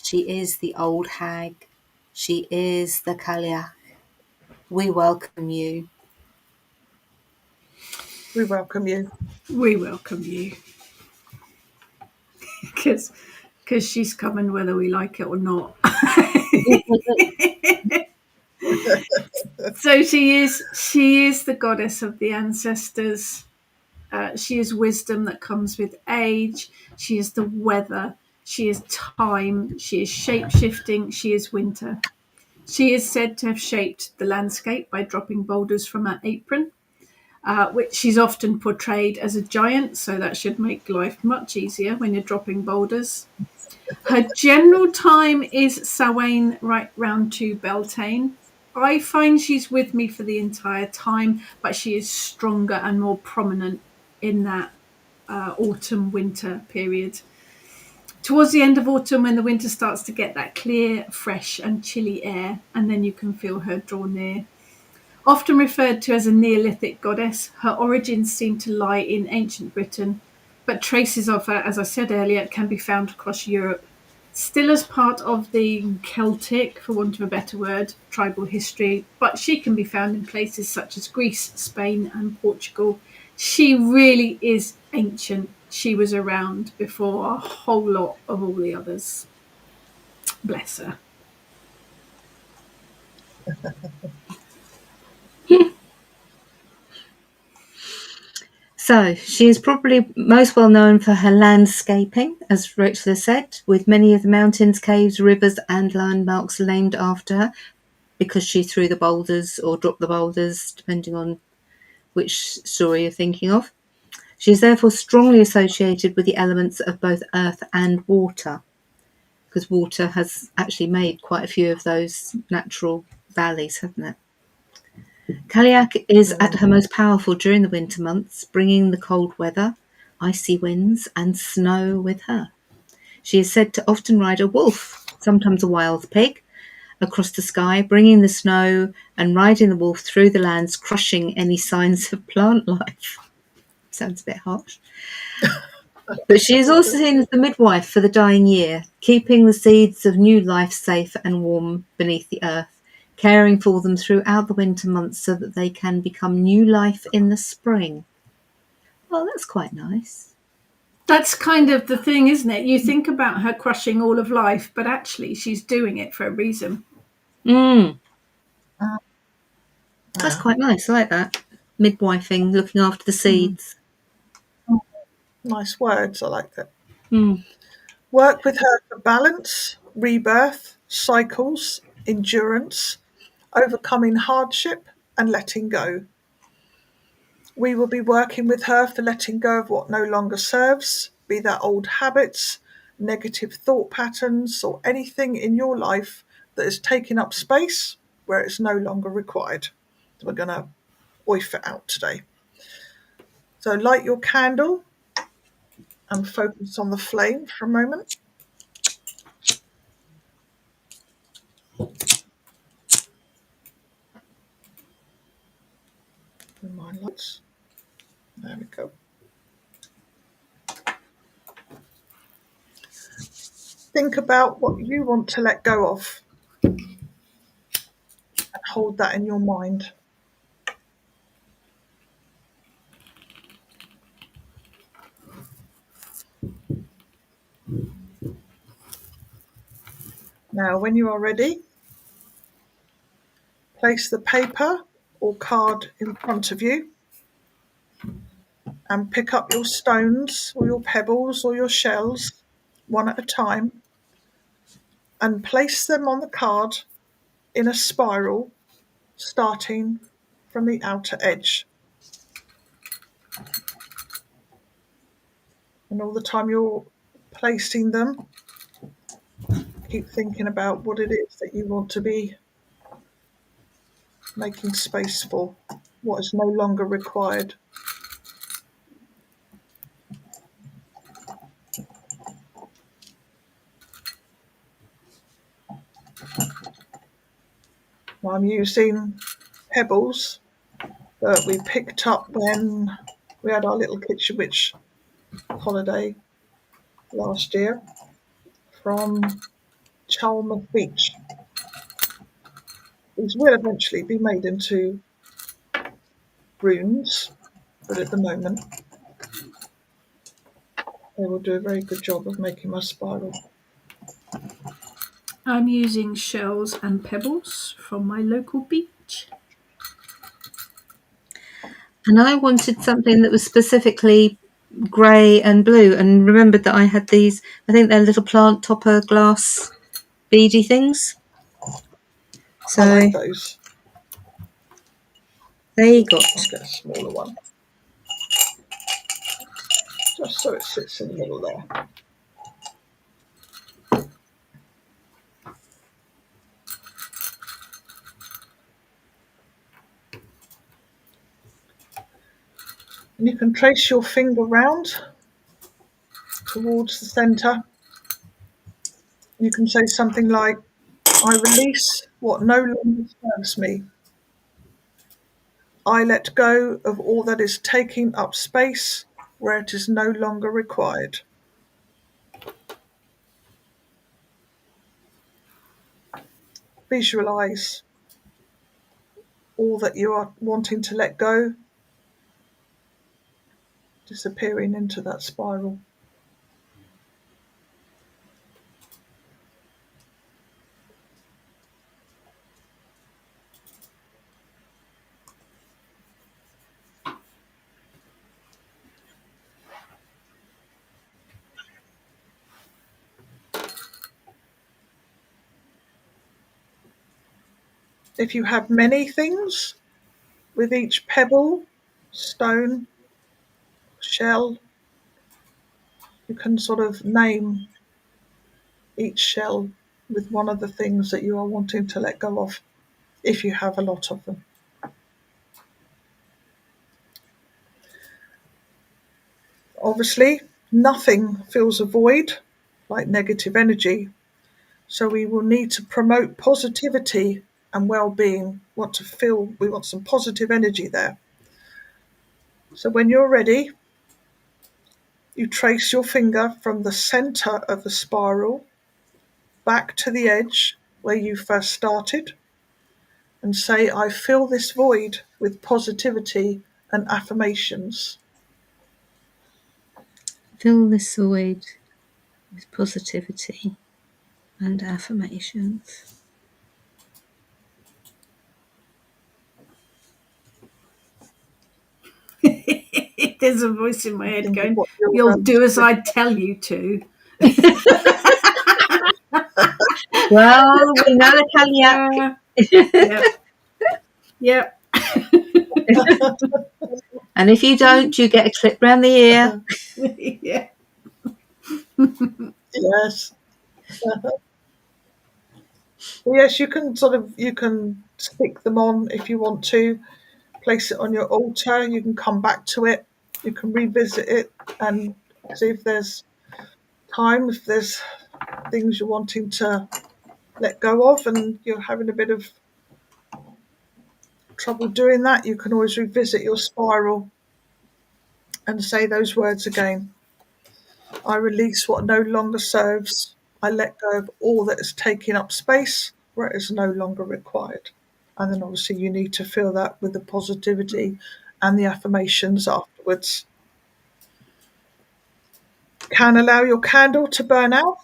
C: She is the old hag. She is the Cailleach. We welcome you.
A: We welcome you.
B: We welcome you. Because she's coming whether we like it or not. So she is the goddess of the ancestors. She is wisdom that comes with age. She is the weather. She is time. She is shape-shifting. She is winter. She is said to have shaped the landscape by dropping boulders from her apron, which she's often portrayed as a giant, so that should make life much easier when you're dropping boulders. Her general time is Samhain right round to Beltane. I find she's with me for the entire time, but she is stronger and more prominent in that autumn winter period. Towards the end of autumn, when the winter starts to get that clear, fresh, and chilly air, and then you can feel her draw near. Often referred to as a Neolithic goddess, her origins seem to lie in ancient Britain, but traces of her, as I said earlier, can be found across Europe. Still as part of the Celtic, for want of a better word, tribal history, but she can be found in places such as Greece, Spain, and Portugal. She really is ancient. She was around before a whole lot of all the others. Bless her.
C: So she is probably most well known for her landscaping, as Rachel has said, with many of the mountains, caves, rivers, and landmarks named after her because she threw the boulders or dropped the boulders, depending on which story you're thinking of. She is therefore strongly associated with the elements of both earth and water, because water has actually made quite a few of those natural valleys, hasn't it? Cailleach is at her most powerful during the winter months, bringing the cold weather, icy winds, and snow with her. She is said to often ride a wolf, sometimes a wild pig, across the sky, bringing the snow and riding the wolf through the lands, crushing any signs of plant life. Sounds a bit harsh. But she is also seen as the midwife for the dying year, keeping the seeds of new life safe and warm beneath the earth, caring for them throughout the winter months so that they can become new life in the spring. Well, that's quite nice.
B: That's kind of the thing, isn't it? You think about her crushing all of life, but actually she's doing it for a reason.
C: Mm, that's
A: Yeah.
C: quite nice. I like that. Midwifing, looking after the seeds.
A: Nice words. I like that.
C: Mm.
A: Work with her for balance, rebirth, cycles, endurance, overcoming hardship, and letting go. We will be working with her for letting go of what no longer serves, be that old habits, negative thought patterns, or anything in your life that is taking up space where it's no longer required. So we're going to oif it out today. So light your candle and focus on the flame for a moment. My lights. There we go. Think about what you want to let go of and hold that in your mind. Now, when you are ready, place the paper or card in front of you and pick up your stones or your pebbles or your shells one at a time and place them on the card in a spiral starting from the outer edge. And all the time you're placing them, keep thinking about what it is that you want to be making space for, what is no longer required. I'm using pebbles that we picked up when we had our little Kitchen Witch holiday last year from Chalmers Beach. These will eventually be made into runes, but at the moment they will do a very good job of making my spiral.
B: I'm using shells and pebbles from my local beach.
C: And I wanted something that was specifically grey and blue, and remembered that I had these, I think they're little plant topper glass beady things. So
A: I like those.
C: they got
A: I'll get a smaller one, just so it sits in the middle there. And you can trace your finger round towards the centre. You can say something like, I release what no longer serves me. I let go of all that is taking up space where it is no longer required. Visualize all that you are wanting to let go disappearing into that spiral. If you have many things, with each pebble, stone, shell, you can sort of name each shell with one of the things that you are wanting to let go of, if you have a lot of them. Obviously, nothing fills a void like negative energy, so we will need to promote positivity and well-being. We want some positive energy there. So when you're ready, you trace your finger from the center of the spiral back to the edge where you first started and say, I fill this void with positivity and affirmations.
C: fill this void with positivity and affirmations.
B: There's a voice in my head
A: Think of
B: going,
A: what you're
B: "You'll do as I tell you to."
C: Well, we know the Cailleach.
B: Yep. Yep.
C: And if you don't, you get a clip round the ear.
B: Yeah.
A: Yes. Yes, you can stick them on if you want to, place it on your altar, you can come back to it, you can revisit it and see if there's time, if there's things you're wanting to let go of and you're having a bit of trouble doing that, you can always revisit your spiral and say those words again. I release what no longer serves. I let go of all that is taking up space where it is no longer required. And then obviously you need to feel that with the positivity and the affirmations afterwards. Can allow your candle to burn out,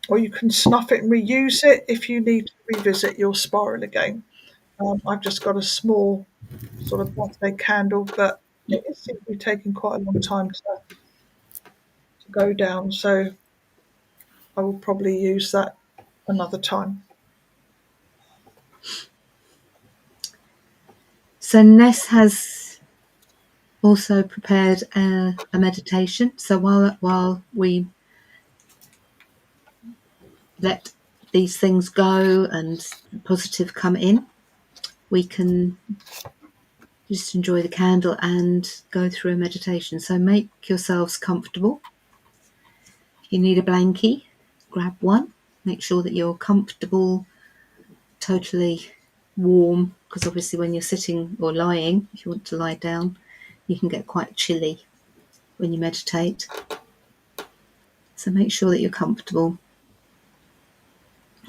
A: or you can snuff it and reuse it if you need to revisit your spiral again. I've just got a small sort of birthday candle, but it seems to be taking quite a long time to go down, so I will probably use that another time.
C: So Ness has also prepared a meditation. So while we let these things go and positive come in, we can just enjoy the candle and go through a meditation. So make yourselves comfortable. If you need a blankie, grab one. Make sure that you're comfortable, totally warm, because obviously when you're sitting or lying, if you want to lie down, you can get quite chilly when you meditate. So make sure that you're comfortable.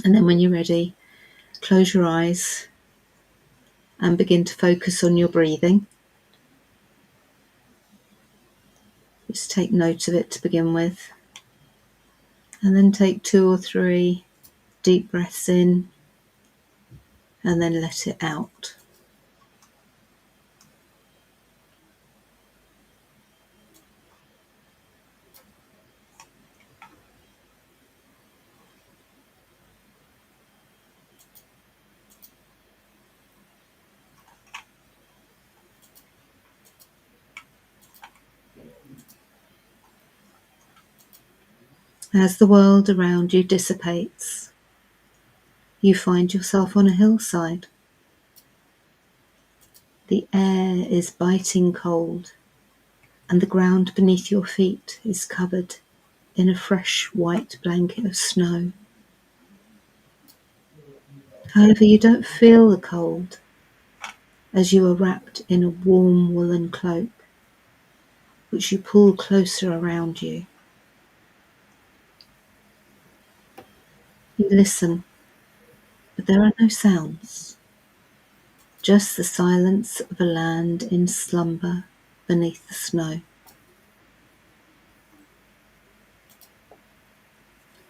C: And then when you're ready, close your eyes and begin to focus on your breathing. Just take note of it to begin with, and then take 2 or 3 deep breaths in and then let it out. As the world around you dissipates, you find yourself on a hillside. The air is biting cold, and the ground beneath your feet is covered in a fresh white blanket of snow. However, you don't feel the cold, as you are wrapped in a warm woolen cloak, which you pull closer around you. You listen, but there are no sounds, just the silence of a land in slumber beneath the snow.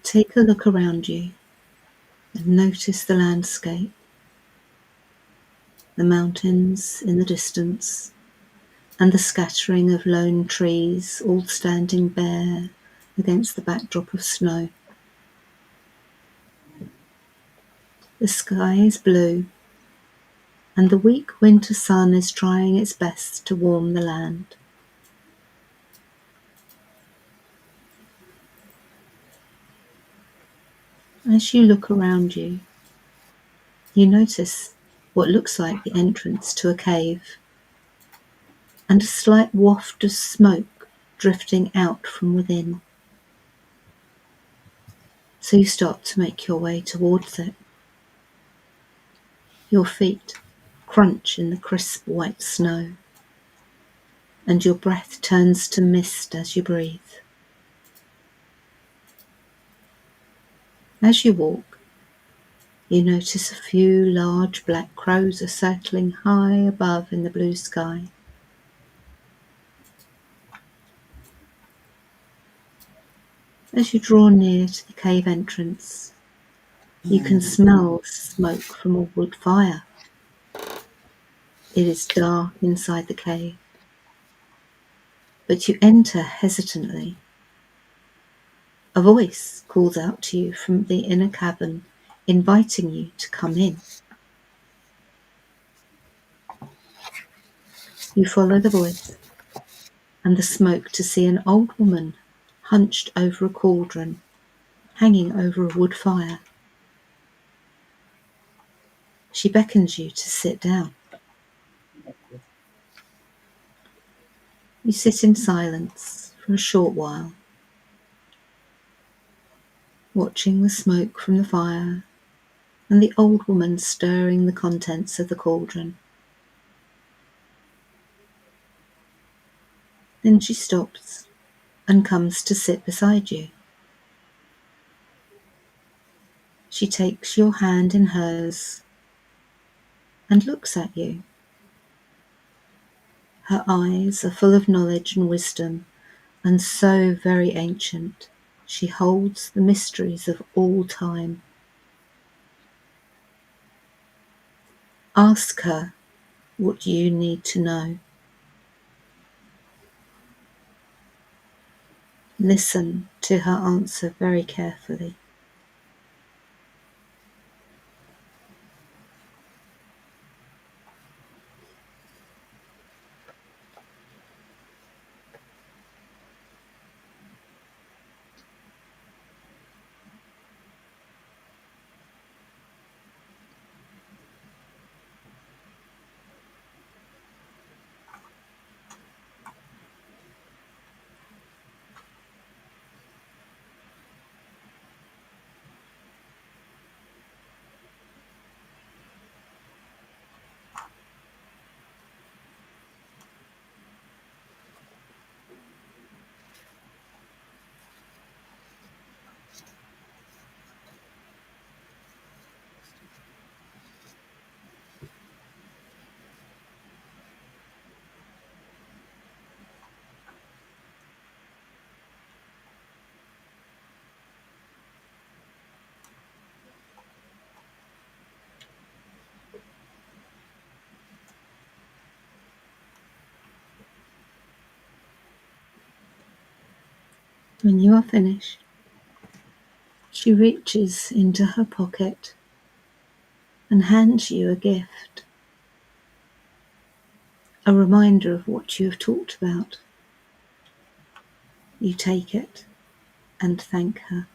C: Take a look around you and notice the landscape, the mountains in the distance, and the scattering of lone trees all standing bare against the backdrop of snow. The sky is blue, and the weak winter sun is trying its best to warm the land. As you look around you, you notice what looks like the entrance to a cave, and a slight waft of smoke drifting out from within. So you start to make your way towards it. Your feet crunch in the crisp white snow, and your breath turns to mist as you breathe. As you walk, you notice a few large black crows are circling high above in the blue sky. As you draw near to the cave entrance, you can smell smoke from a wood fire. It is dark inside the cave, but you enter hesitantly. A voice calls out to you from the inner cavern, inviting you to come in. You follow the voice and the smoke to see an old woman hunched over a cauldron, hanging over a wood fire. She beckons you to sit down. You sit in silence for a short while, watching the smoke from the fire and the old woman stirring the contents of the cauldron. Then she stops and comes to sit beside you. She takes your hand in hers and looks at you. Her eyes are full of knowledge and wisdom, and so very ancient. She holds the mysteries of all time. Ask her what you need to know. Listen to her answer very carefully. When you are finished, she reaches into her pocket and hands you a gift, a reminder of what you have talked about. You take it and thank her.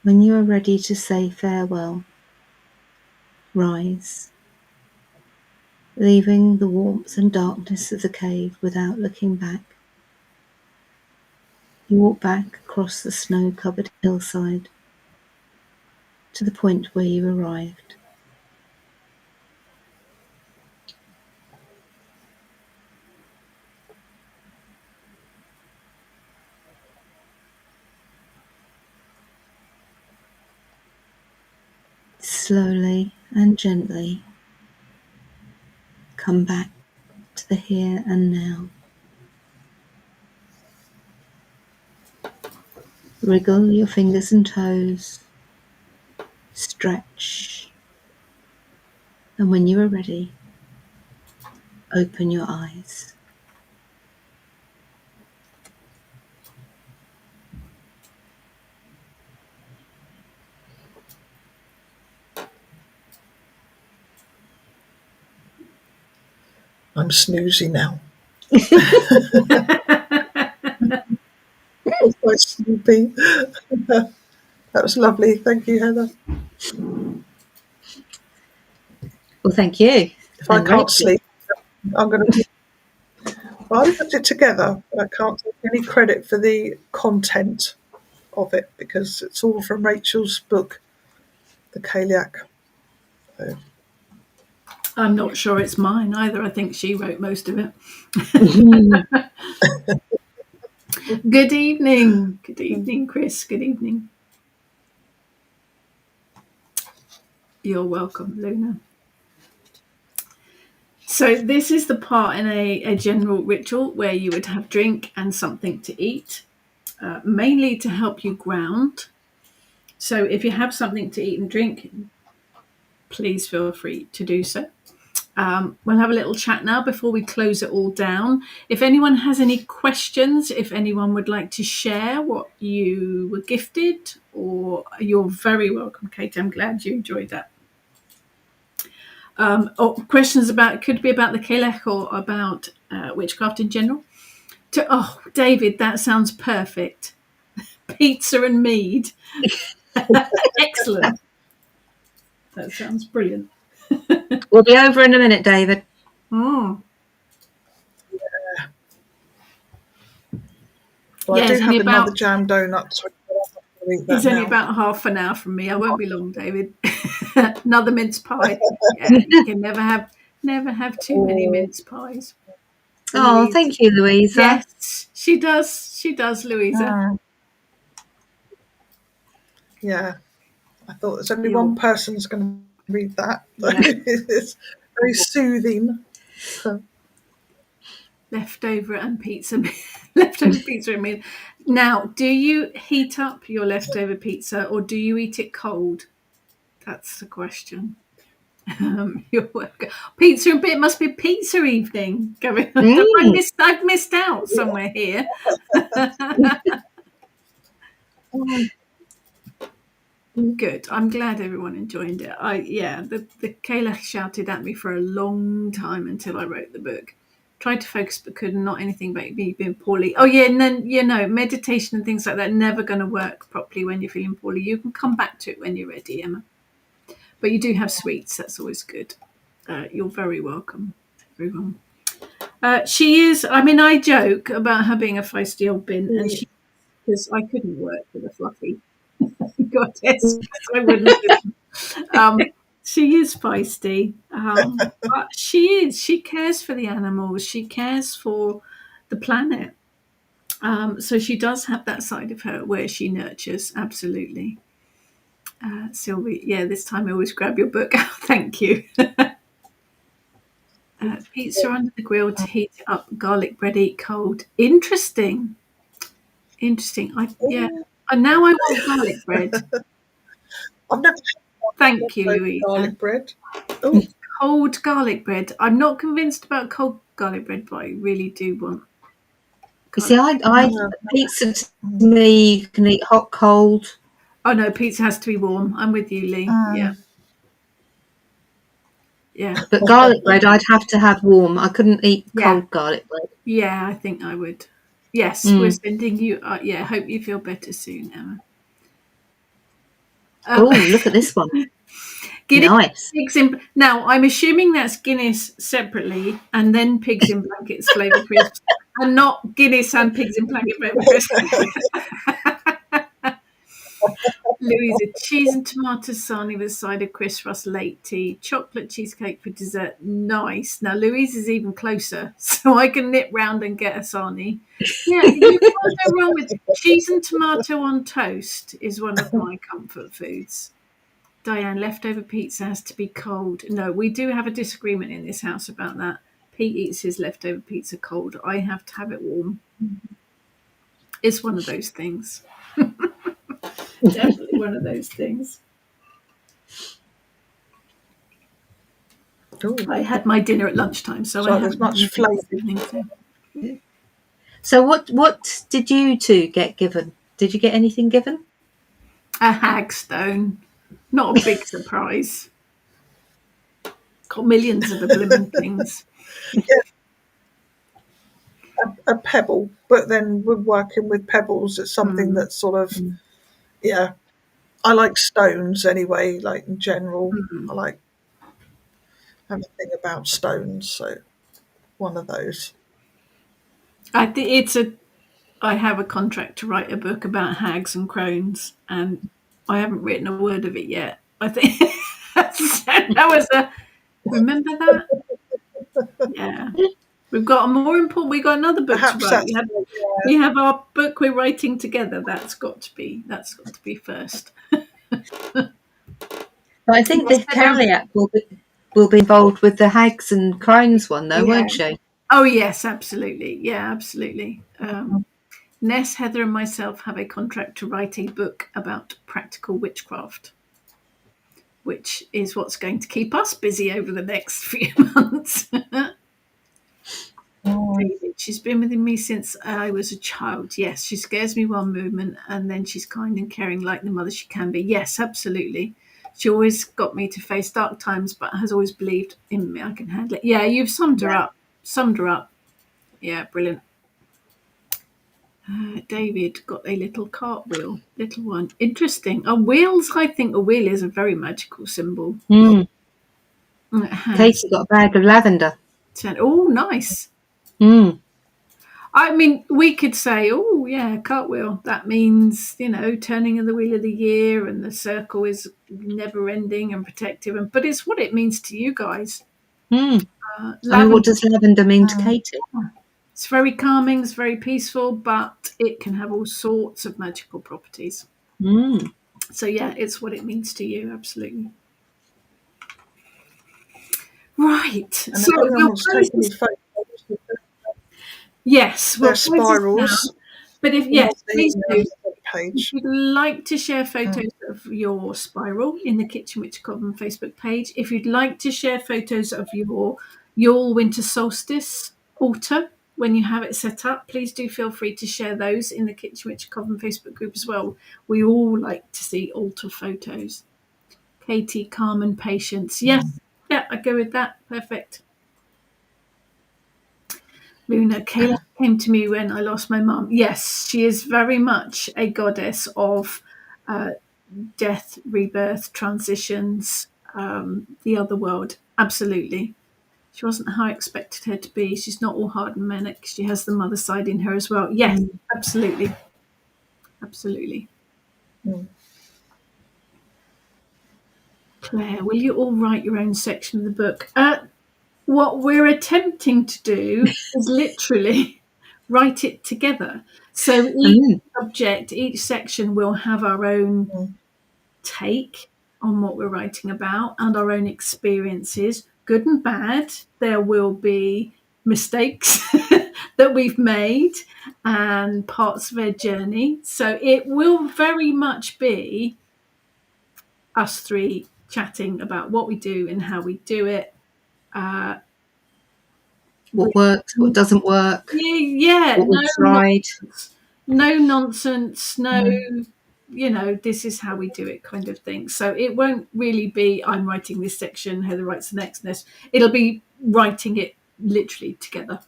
C: When you are ready to say farewell, rise, leaving the warmth and darkness of the cave without looking back. You walk back across the snow-covered hillside to the point where you arrived. Slowly and gently come back to the here and now. Wriggle your fingers and toes, stretch, and when you are ready, open your eyes.
A: I'm snoozy now. Quite sleepy. That was lovely. Thank you, Heather.
C: Well, thank you.
A: If I
C: And
A: can't
C: Rachel.
A: sleep, I'm going to. Well, I put it together, but I can't take any credit for the content of it because it's all from Rachel's book, The Cailleach. So,
B: I'm not sure it's mine either. I think she wrote most of it. Good evening. Good evening, Chris. Good evening. You're welcome, Luna. So this is the part in a general ritual where you would have drink and something to eat, mainly to help you ground. So if you have something to eat and drink, please feel free to do so. We'll have a little chat now before we close it all down. If anyone has any questions, if anyone would like to share what you were gifted, or you're very welcome, Kate. I'm glad you enjoyed that. Or questions about, could be about the Cailleach or about witchcraft in general. Oh, David, that sounds perfect. Pizza and mead. Excellent. That sounds brilliant.
C: We'll be over in a minute, David.
B: Mm.
A: well,
B: Yeah,
A: I do
B: it's
A: have
B: only
A: another
B: about
A: jam donut, so I'll eat that
B: it's only
A: now.
B: about half an hour from me. I won't be long, David. Another mince pie. Yeah, you can never have too many mince pies.
C: Oh,
B: Louise.
C: thank you, Louisa.
B: Yes, she does. She does, Louisa.
A: Yeah, I thought there's only
B: You're,
A: one person's going to read that.
B: yeah.
A: It's very soothing.
B: Leftover and pizza. Leftover pizza and meal. Now, do you heat up your leftover pizza or do you eat it cold? That's the question. You're welcome. Pizza and it must be pizza evening going on.
C: Mm.
B: I've missed out somewhere here. Good. I'm glad everyone enjoyed it. The Cailleach shouted at me for a long time until I wrote the book. Tried to focus but couldn't. Not anything about me being poorly. Oh yeah, and then meditation and things like that never going to work properly when you're feeling poorly. You can come back to it when you're ready, Emma. But you do have sweets. That's always good. You're very welcome, everyone. She is. I mean, I joke about her being a feisty old bin, and she because I couldn't work with a fluffy goddess. I wouldn't. She is feisty, but she is. She cares for the animals. She cares for the planet. So she does have that side of her where she nurtures. Absolutely, Sylvie. Yeah, this time I always grab your book. Thank you. Pizza under the grill to heat up. Garlic bread eat cold. Interesting. And now I want garlic bread.
A: I've never had
B: Thank you, Louisa.
A: garlic bread. Oh,
B: Cold garlic bread. I'm not convinced about cold garlic bread, but I really do want.
C: You see, I pizza to me, you can eat hot, cold.
B: Oh no, pizza has to be warm. I'm with you, Lee. Yeah. Yeah.
C: But garlic bread, I'd have to have warm. I couldn't eat
B: Yeah.
C: cold garlic bread.
B: Yeah, I think I would. Yes, we're sending you. Yeah, hope you feel better soon, Emma.
C: Oh, look at this one.
B: Guinness
C: Nice.
B: pigs in. Now, I'm assuming that's Guinness separately, and then pigs in blankets flavour crisps, and not Guinness and pigs in blanket flavour crisps. Louisa, cheese and tomato sarnie with a side of Chris Russ late tea, chocolate cheesecake for dessert. Nice. Now Louisa's even closer, so I can nip round and get a sarnie. Yeah, you can't go wrong with cheese and tomato on toast is one of my comfort foods. Diane, leftover pizza has to be cold. No, we do have a disagreement in this house about that. Pete eats his leftover pizza cold. I have to have it warm. It's one of those things. Definitely one of those things.
A: ooh.
B: I had my dinner at lunchtime, so I
A: There's
B: haven't
A: much
B: had anything
A: flavour.
B: this evening. So.
C: So what did you two get given? Did you get anything given?
B: A hagstone. Not a big surprise. Got millions of the blimmin' things.
A: A pebble, but then we're working with pebbles. It's something that's sort of, yeah. I like stones anyway, like in general. I like have a thing about stones, so one of those.
B: I think I have a contract to write a book about hags and crones, and I haven't written a word of it yet. I think that was a. Remember that? Yeah. We've got another book to
A: Perhaps
B: write.
A: that's
B: We have our book we're writing together. That's got to be first.
C: But I think the Cailleach will be involved with the hags and crones one, though, won't she?
B: Oh yes, absolutely. Yeah, absolutely. Ness, Heather, and myself have a contract to write a book about practical witchcraft, which is what's going to keep us busy over the next few months. David, she's been with me since I was a child. Yes, she scares me one movement, and then she's kind and caring like the mother she can be. Yes, absolutely. She always got me to face dark times, but has always believed in me. I can handle it. Yeah, you've summed her up. Yeah, brilliant. David got a little cartwheel, little one. Interesting. Wheels, I think a wheel is a very magical symbol.
C: Katie got a bag of lavender.
B: Oh, nice. I mean, we could say, oh, yeah, cartwheel. That means, turning of the wheel of the year and the circle is never ending and protective. But it's what it means to you guys.
C: I mean, what does lavender mean to Katie?
B: It's very calming, it's very peaceful, but it can have all sorts of magical properties. So, yeah, it's what it means to you, absolutely. Right.
A: And so if anyone wants to take any photos,
B: yes,
A: they're spirals.
B: But please do.
A: Page.
B: If you'd like to share photos of your spiral in the Kitchen Witch Coven Facebook page, if you'd like to share photos of your Yule Winter Solstice altar when you have it set up, please do feel free to share those in the Kitchen Witch Coven Facebook group as well. We all like to see altar photos. Katie, calm and patience. Yes, yeah, I go with that. Perfect. Luna, Cailleach came to me when I lost my mum. Yes, she is very much a goddess of death, rebirth, transitions, the other world. Absolutely. She wasn't how I expected her to be. She's not all hard and manic. She has the mother side in her as well. Yes, absolutely. Absolutely. Claire, will you all write your own section of the book? What we're attempting to do is literally write it together. So each subject, each section will have our own take on what we're writing about and our own experiences, good and bad. There will be mistakes that we've made and parts of our journey. So it will very much be us three chatting about what we do and how we do it.
C: What works, what doesn't work,
B: Yeah,
C: what we've tried.
B: no nonsense, no, this is how we do it kind of thing. So it won't really be, I'm writing this section, Heather writes the next. It'll be writing it literally together.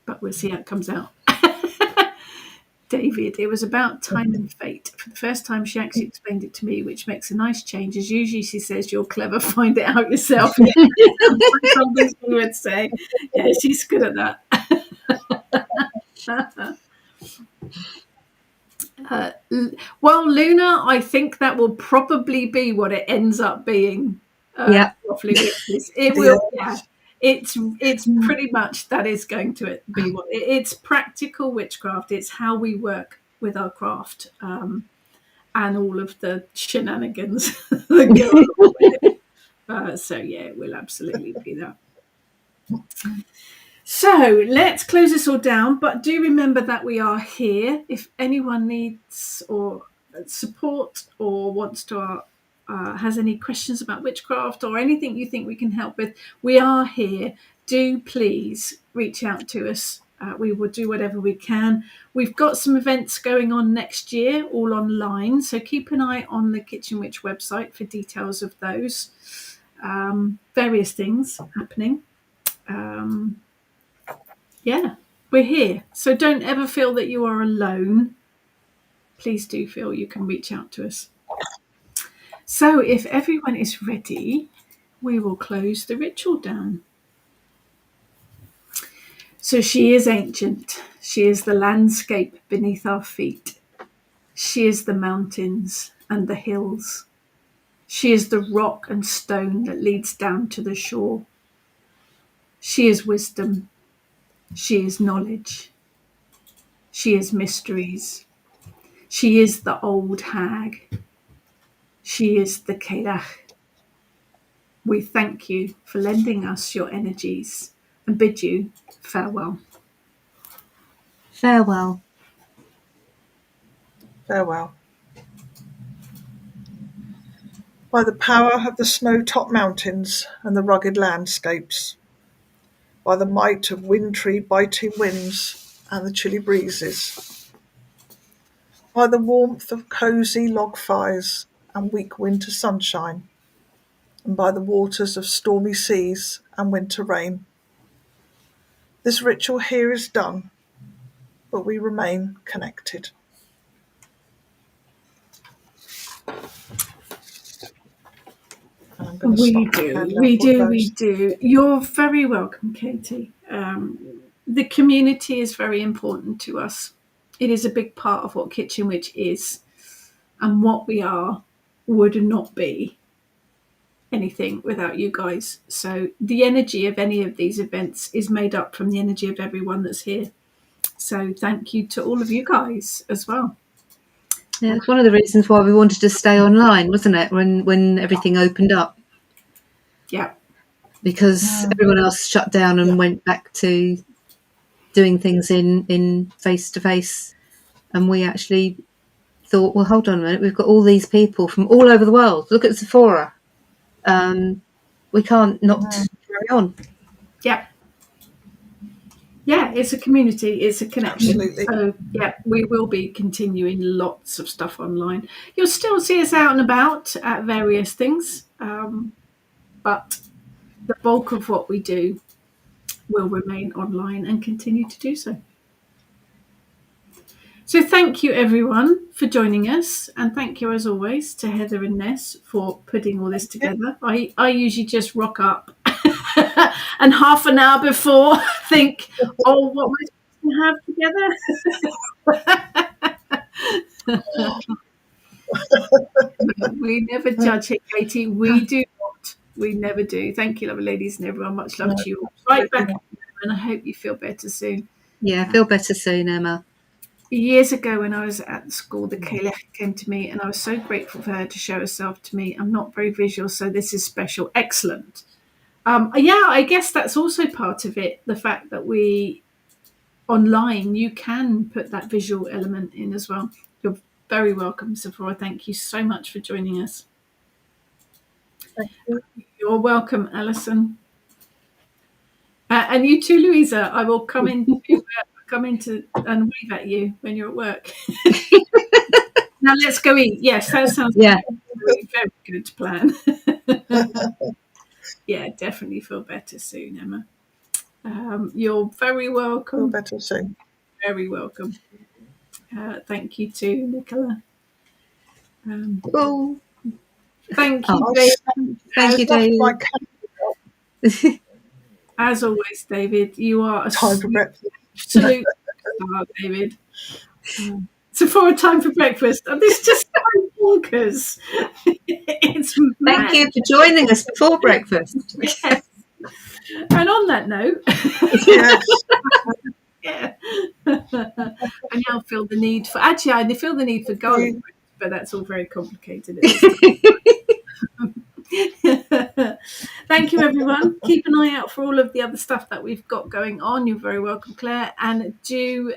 B: But we'll see how it comes out. David, it was about time and fate. For the first time, she actually explained it to me, which makes a nice change. As usually, she says, "You're clever, find it out yourself." Something she would say. Yeah, she's good at that. Well, Luna, I think that will probably be what it ends up being.
C: Yeah.
B: Roughly, it will. Yeah, it's pretty much that is going to be what it's practical witchcraft. It's how we work with our craft, and all of the shenanigans that go along with it. So yeah, it will absolutely be that. So let's close this all down, but do remember that we are here. If anyone needs or support or wants to has any questions about witchcraft or anything you think we can help with, we are here. Do please reach out to us. We will do whatever we can. We've got some events going on next year, all online, so keep an eye on the Kitchen Witch website for details of those. Various things happening. Yeah, we're here. So don't ever feel that you are alone. Please do feel you can reach out to us. So if everyone is ready, we will close the ritual down. So she is ancient. She is the landscape beneath our feet. She is the mountains and the hills. She is the rock and stone that leads down to the shore. She is wisdom. She is knowledge. She is mysteries. She is the old hag. She is the Cailleach. We thank you for lending us your energies and bid you farewell.
C: Farewell.
A: Farewell. By the power of the snow-topped mountains and the rugged landscapes, by the might of wintry biting winds and the chilly breezes, by the warmth of cosy log fires and weak winter sunshine, and by the waters of stormy seas and winter rain. This ritual here is done, but we remain connected.
B: We do. You're very welcome, Katie. The community is very important to us. It is a big part of what Kitchen Witch is, and what we are would not be anything without you guys. So the energy of any of these events is made up from the energy of everyone that's here. So thank you to all of you guys as well.
C: Yeah, it's one of the reasons why we wanted to stay online, wasn't it, when everything opened up?
B: Yeah.
C: Because everyone else shut down and went back to doing things in face-to-face. And we actually thought, well, hold on a minute, we've got all these people from all over the world. Look at Sephora. We can't not carry on.
B: Yeah. Yeah, it's a community, it's a connection.
A: Absolutely.
B: So, yeah, we will be continuing lots of stuff online. You'll still see us out and about at various things, but the bulk of what we do will remain online and continue to do so. So thank you, everyone, for joining us. And thank you, as always, to Heather and Ness for putting all this together. I usually just rock up and half an hour before think, oh, what am I supposed to have together? We never judge it, Katie. We do not. We never do. Thank you, lovely ladies and everyone. Much love to you. Right back, and I hope you feel better soon.
C: Yeah, feel better soon, Emma.
B: Years ago when I was at school, the Cailleach came to me and I was so grateful for her to show herself to me. I'm not very visual, so this is special. Excellent. I guess that's also part of it. The fact that we online, you can put that visual element in as well. Very welcome, Sephora. Thank you so much for joining us.
A: Thank you.
B: You're welcome, Alison. And you too, Louisa. I will come into and wave at you when you're at work. Now let's go eat. Yes, that sounds
C: Yeah.
B: like a very, very good plan. Yeah, definitely feel better soon, Emma. You're very
A: Feel
B: welcome.
A: better soon.
B: Very welcome. Thank you too, Nicola.
C: Cool.
B: Thank you,
C: Oh,
B: David.
C: thank you,
A: Stuffed my
C: David.
A: cat
B: As always, David, you are a
A: time for breakfast.
B: absolute star, David. So for a time for breakfast, and this just sounds bonkers. It's
C: Thank
B: mad.
C: you for joining us before breakfast.
B: Yes. And on that note,
A: Yes.
B: yeah, I now feel the need for. Actually, I feel the need for garlic bread, but that's all very complicated at this time. Thank you, everyone. Keep an eye out for all of the other stuff that we've got going on. You're very welcome, Claire, and do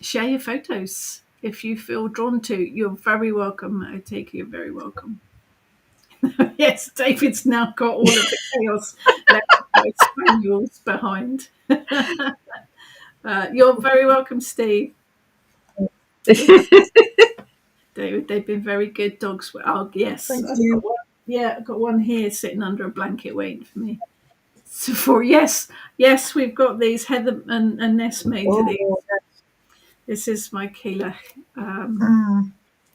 B: share your photos if you feel drawn to. You're very welcome. I take it you're very welcome. Yes, David's now got all of the chaos spaniels behind. You're very welcome, Steve. David, they've been very good dogs. Oh, yes.
A: Thank you.
B: I've got one here sitting under a blanket waiting for me. So yes, we've got these. Heather and Ness made these. This is my Cailleach.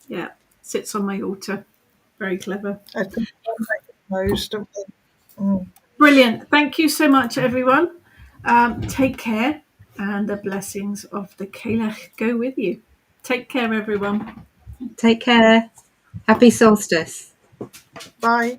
B: Yeah, sits on my altar. Very clever.
A: I think most of them.
B: Brilliant. Thank you so much, everyone. Take care, and the blessings of the Cailleach go with you. Take care, everyone.
C: Take care. Happy solstice.
A: Bye.